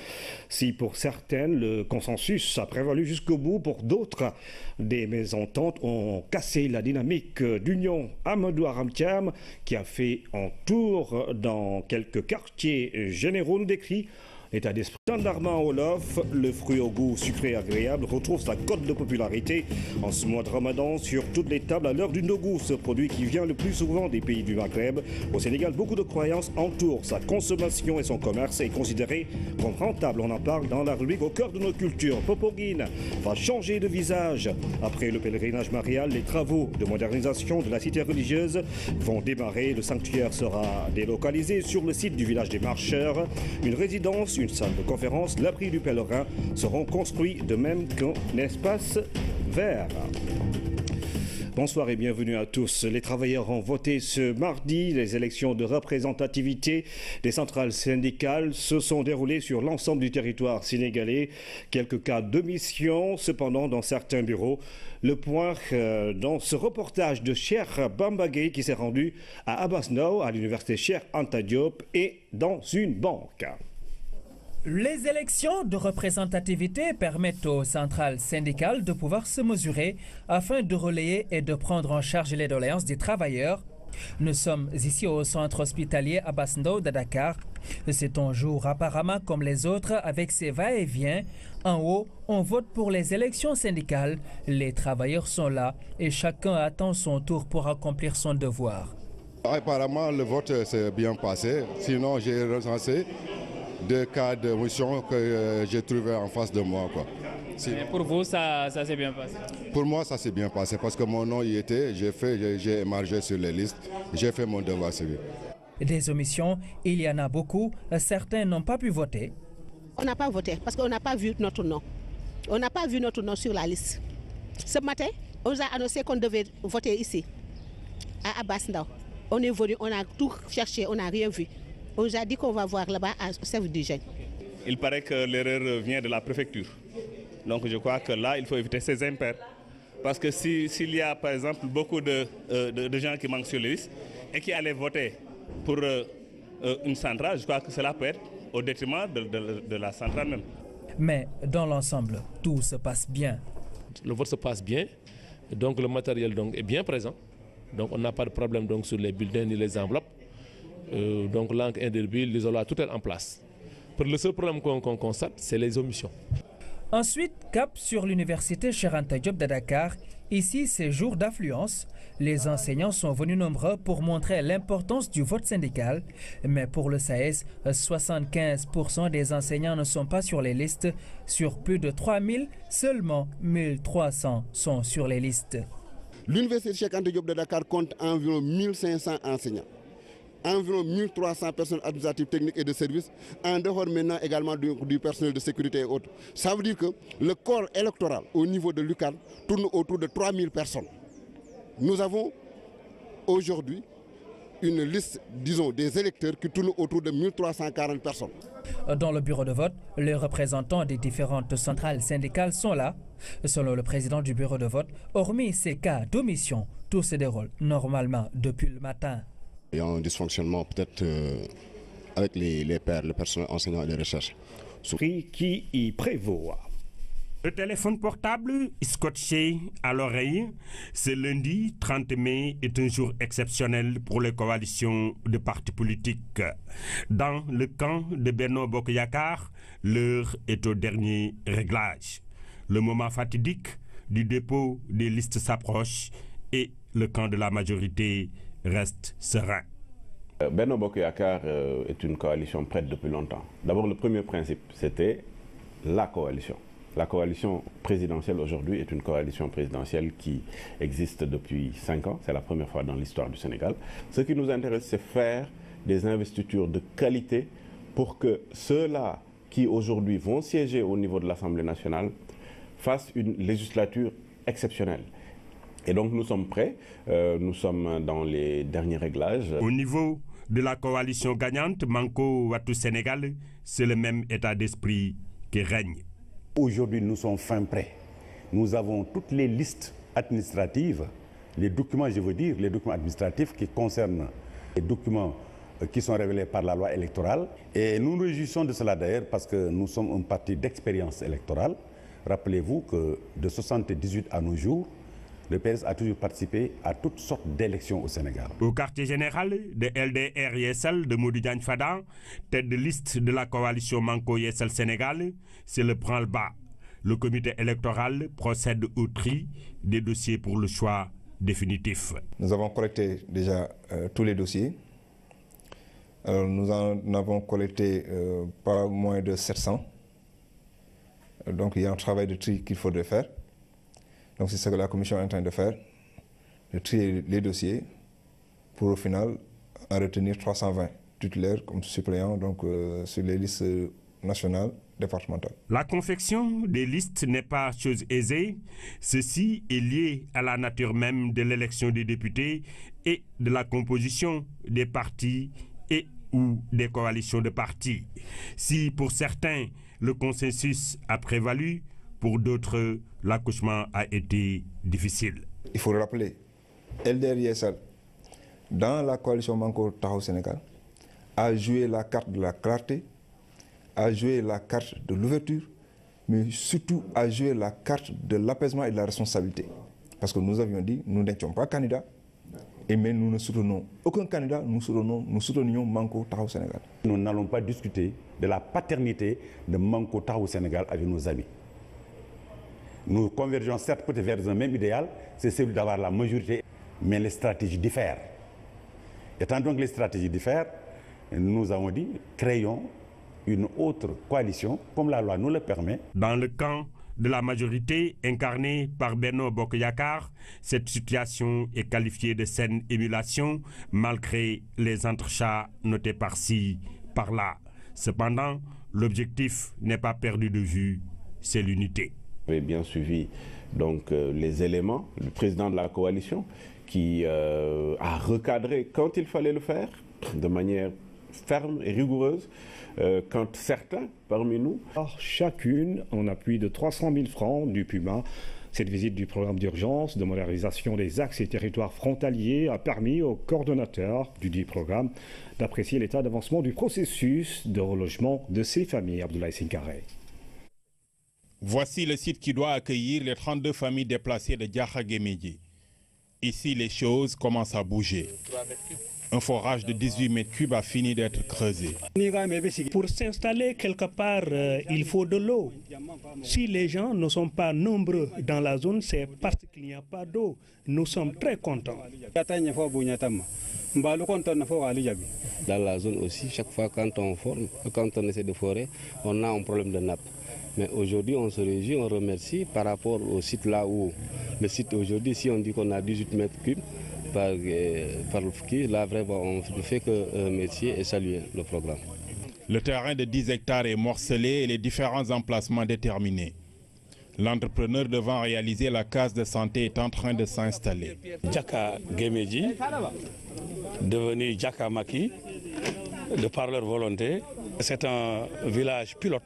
Si pour certaines le consensus a prévalu jusqu'au bout, pour d'autres des mésententes ont cassé la dynamique d'union. Amadou Aramtiam, qui a fait un tour dans quelques quartiers généraux, nous décrit l'état d'esprit. Gendarment Olof, le fruit au goût sucré agréable, retrouve sa cote de popularité en ce mois de Ramadan sur toutes les tables à l'heure du nogou, ce produit qui vient le plus souvent des pays du Maghreb. Au Sénégal, beaucoup de croyances entourent sa consommation et son commerce est considéré comme rentable. On en parle dans la rubrique au cœur de nos cultures. Popoguine va changer de visage. Après le pèlerinage marial, les travaux de modernisation de la cité religieuse vont démarrer. Le sanctuaire sera délocalisé sur le site du village des Marcheurs. Une résidence, une salle de conférence, l'abri du pèlerin seront construits de même qu'un espace vert. Bonsoir et bienvenue à tous. Les travailleurs ont voté ce mardi. Les élections de représentativité des centrales syndicales se sont déroulées sur l'ensemble du territoire sénégalais. Quelques cas d'omission cependant dans certains bureaux. Le point dans ce reportage de Cheikh Bambagay qui s'est rendu à Abass Ndao, à l'université Cheikh Anta Diop et dans une banque. Les élections de représentativité permettent aux centrales syndicales de pouvoir se mesurer afin de relayer et de prendre en charge les doléances des travailleurs. Nous sommes ici au centre hospitalier Abass Ndao de Dakar. C'est un jour apparemment comme les autres avec ses va-et-vient. En haut, on vote pour les élections syndicales. Les travailleurs sont là et chacun attend son tour pour accomplir son devoir. Apparemment, le vote s'est bien passé. Sinon, j'ai recensé 2 cas de motion que j'ai trouvé en face de moi. Mais pour vous, ça s'est bien passé? Pour moi, ça s'est bien passé parce que mon nom y était, j'ai émargé sur les listes, j'ai fait mon devoir civique. Des omissions, il y en a beaucoup. Certains n'ont pas pu voter. On n'a pas voté parce qu'on n'a pas vu notre nom. On n'a pas vu notre nom sur la liste. Ce matin, on nous a annoncé qu'on devait voter ici, à Abass Ndao. On est venu, on a tout cherché, on n'a rien vu. On nous a dit qu'on va voir là-bas à Sèvres du Gène. Il paraît que l'erreur vient de la préfecture. Donc je crois que là, il faut éviter ces impairs. Parce que s'il y a par exemple beaucoup de gens qui manquent sur les listes et qui allaient voter pour une centrale, je crois que cela peut être au détriment de la centrale même. Mais dans l'ensemble, tout se passe bien. Le vote se passe bien, donc le matériel est bien présent. Donc on n'a pas de problème sur les bulletins ni les enveloppes. Donc l'encre indélébile, l'isoloir, tout est en place. Le seul problème qu'on constate, c'est les omissions. Ensuite, cap sur l'université Cheikh Anta Diop de Dakar. Ici, c'est jour d'affluence. Les enseignants sont venus nombreux pour montrer l'importance du vote syndical. Mais pour le SAES, 75% des enseignants ne sont pas sur les listes. Sur plus de 3000, seulement 1300 sont sur les listes. L'université Cheikh Anta Diop de Dakar compte environ 1500 enseignants. Environ 1300 personnes administratives, techniques et de services, en dehors maintenant également du personnel de sécurité et autres. Ça veut dire que le corps électoral au niveau de l'UCAD tourne autour de 3000 personnes. Nous avons aujourd'hui une liste, disons, des électeurs qui tournent autour de 1340 personnes. Dans le bureau de vote, les représentants des différentes centrales syndicales sont là. Selon le président du bureau de vote, hormis ces cas d'omission, tout se déroule normalement depuis le matin. Il y a un dysfonctionnement peut-être avec les pairs, le personnel enseignant et de recherche. prix qui y prévaut. Le téléphone portable scotché à l'oreille, ce lundi 30 mai est un jour exceptionnel pour les coalitions de partis politiques. Dans le camp de Benno Bokk Yakaar, l'heure est au dernier réglage. Le moment fatidique du dépôt des listes s'approche et le camp de la majorité reste serein. Benno Bokk Yakaar est une coalition prête depuis longtemps. D'abord, le premier principe, c'était la coalition. La coalition présidentielle aujourd'hui est une coalition présidentielle qui existe depuis 5 ans. C'est la première fois dans l'histoire du Sénégal. Ce qui nous intéresse, c'est faire des investitures de qualité pour que ceux-là qui aujourd'hui vont siéger au niveau de l'Assemblée nationale fassent une législature exceptionnelle. Et donc nous sommes prêts, nous sommes dans les derniers réglages. Au niveau de la coalition gagnante, Manko Wattu Sénégal, c'est le même état d'esprit qui règne. Aujourd'hui, nous sommes fin prêts. Nous avons toutes les listes administratives, les documents, je veux dire, les documents administratifs qui concernent les documents qui sont révélés par la loi électorale. Et nous nous réjouissons de cela d'ailleurs parce que nous sommes un parti d'expérience électorale. Rappelez-vous que de 1978 à nos jours, le PS a toujours participé à toutes sortes d'élections au Sénégal. Au quartier général de LDR Yessal de Modou Diagne Fada, tête de liste de la coalition Manko Yessal Sénégal, c'est le branle-bas. Le comité électoral procède au tri des dossiers pour le choix définitif. Nous avons collecté déjà tous les dossiers. Nous en avons collecté pas moins de 700. Donc il y a un travail de tri qu'il faudrait faire. Donc c'est ce que la commission est en train de faire, de trier les dossiers pour au final en retenir 320 titulaires comme suppléants donc, sur les listes nationales, départementales. La confection des listes n'est pas chose aisée. Ceci est lié à la nature même de l'élection des députés et de la composition des partis et ou des coalitions de partis. Si pour certains le consensus a prévalu, pour d'autres, l'accouchement a été difficile. Il faut le rappeler, LDR Yessal, dans la coalition Manko Taxawu Sénégal, a joué la carte de la clarté, a joué la carte de l'ouverture, mais surtout a joué la carte de l'apaisement et de la responsabilité. Parce que nous avions dit, nous n'étions pas candidats, mais nous ne soutenons aucun candidat, nous soutenions Manko Taxawu Sénégal. Nous n'allons pas discuter de la paternité de Manko Taxawu Sénégal avec nos amis. Nous convergeons certes peut-être vers un même idéal, c'est celui d'avoir la majorité, mais les stratégies diffèrent. Étant donc les stratégies diffèrent, nous avons dit, créons une autre coalition, comme la loi nous le permet. Dans le camp de la majorité incarnée par Benno Bokk Yakaar, cette situation est qualifiée de saine émulation, malgré les entrechats notés par-ci, par-là. Cependant, l'objectif n'est pas perdu de vue, c'est l'unité. J'ai bien suivi donc, les éléments, le président de la coalition qui a recadré quand il fallait le faire, de manière ferme et rigoureuse, quand certains parmi nous... Chacune en appui de 300 000 francs du PUMA. Cette visite du programme d'urgence de modernisation des axes et territoires frontaliers a permis au coordonnateur du dit programme d'apprécier l'état d'avancement du processus de relogement de ces familles. Abdoulaye Sinkare. Voici le site qui doit accueillir les 32 familles déplacées de Diakha-Guémédié. Ici, les choses commencent à bouger. Un forage de 18 mètres cubes a fini d'être creusé. Pour s'installer quelque part, il faut de l'eau. Si les gens ne sont pas nombreux dans la zone, c'est parce qu'il n'y a pas d'eau. Nous sommes très contents. Dans la zone aussi, chaque fois quand on essaie de forer, on a un problème de nappe. Mais aujourd'hui, on se réjouit, on remercie par rapport au site là où le site aujourd'hui, si on dit qu'on a 18 mètres cubes par le là vraiment on ne fait que métier et saluer le programme. Le terrain de 10 hectares est morcelé et les différents emplacements déterminés. L'entrepreneur devant réaliser la case de santé est en train de s'installer. Diakha Guémédié, devenu Diakha Maki, de par leur volonté. C'est un village pilote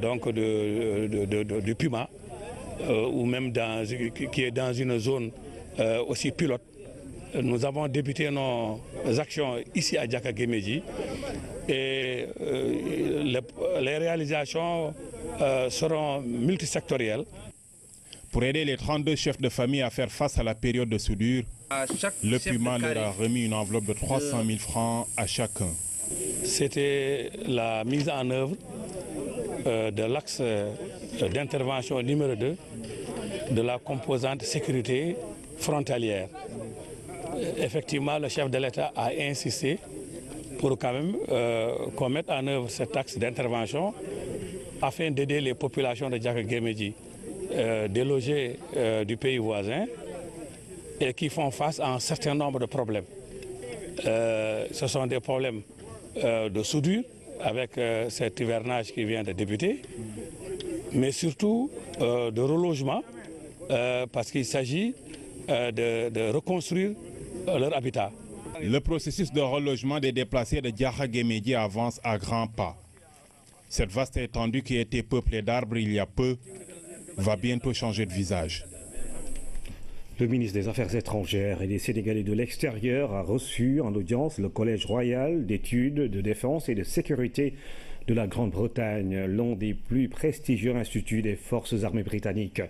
donc du PUMA, ou même qui est dans une zone aussi pilote nous avons débuté nos actions ici à Diaka-Guémédji et les réalisations seront multisectorielles. Pour aider les 32 chefs de famille à faire face à la période de soudure, le Puma leur a remis une enveloppe de 300 000 francs à chacun. C'était la mise en œuvre de l'axe d'intervention numéro 2 de la composante sécurité frontalière. Effectivement, le chef de l'État a insisté pour quand même qu'on mette en œuvre cet axe d'intervention afin d'aider les populations de Diaka-Guémédji délogées du pays voisin et qui font face à un certain nombre de problèmes. Ce sont des problèmes de soudure avec cet hivernage qui vient de débuter, mais surtout de relogement parce qu'il s'agit de reconstruire leur habitat. Le processus de relogement des déplacés de Diaka-Guémédji avance à grands pas. Cette vaste étendue qui était peuplée d'arbres il y a peu va bientôt changer de visage. Le ministre des Affaires étrangères et des Sénégalais de l'extérieur a reçu en audience le Collège royal d'études de défense et de sécurité de la Grande-Bretagne, l'un des plus prestigieux instituts des forces armées britanniques.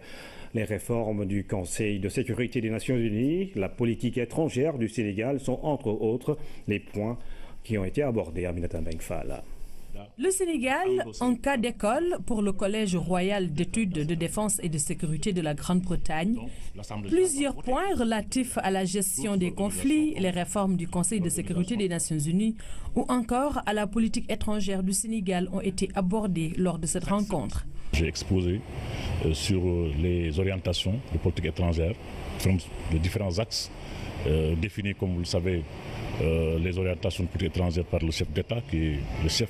Les réformes du Conseil de sécurité des Nations Unies, la politique étrangère du Sénégal sont entre autres les points qui ont été abordés à Aminata Mbengue-Fall. Le Sénégal, en cas d'école pour le Collège royal d'études de défense et de sécurité de la Grande-Bretagne, plusieurs points relatifs à la gestion des conflits, les réformes du Conseil de sécurité des Nations Unies ou encore à la politique étrangère du Sénégal ont été abordés lors de cette rencontre. J'ai exposé sur les orientations de politique étrangère, les différents axes définis, comme vous le savez, les orientations de politique étrangère par le chef d'État, qui est le chef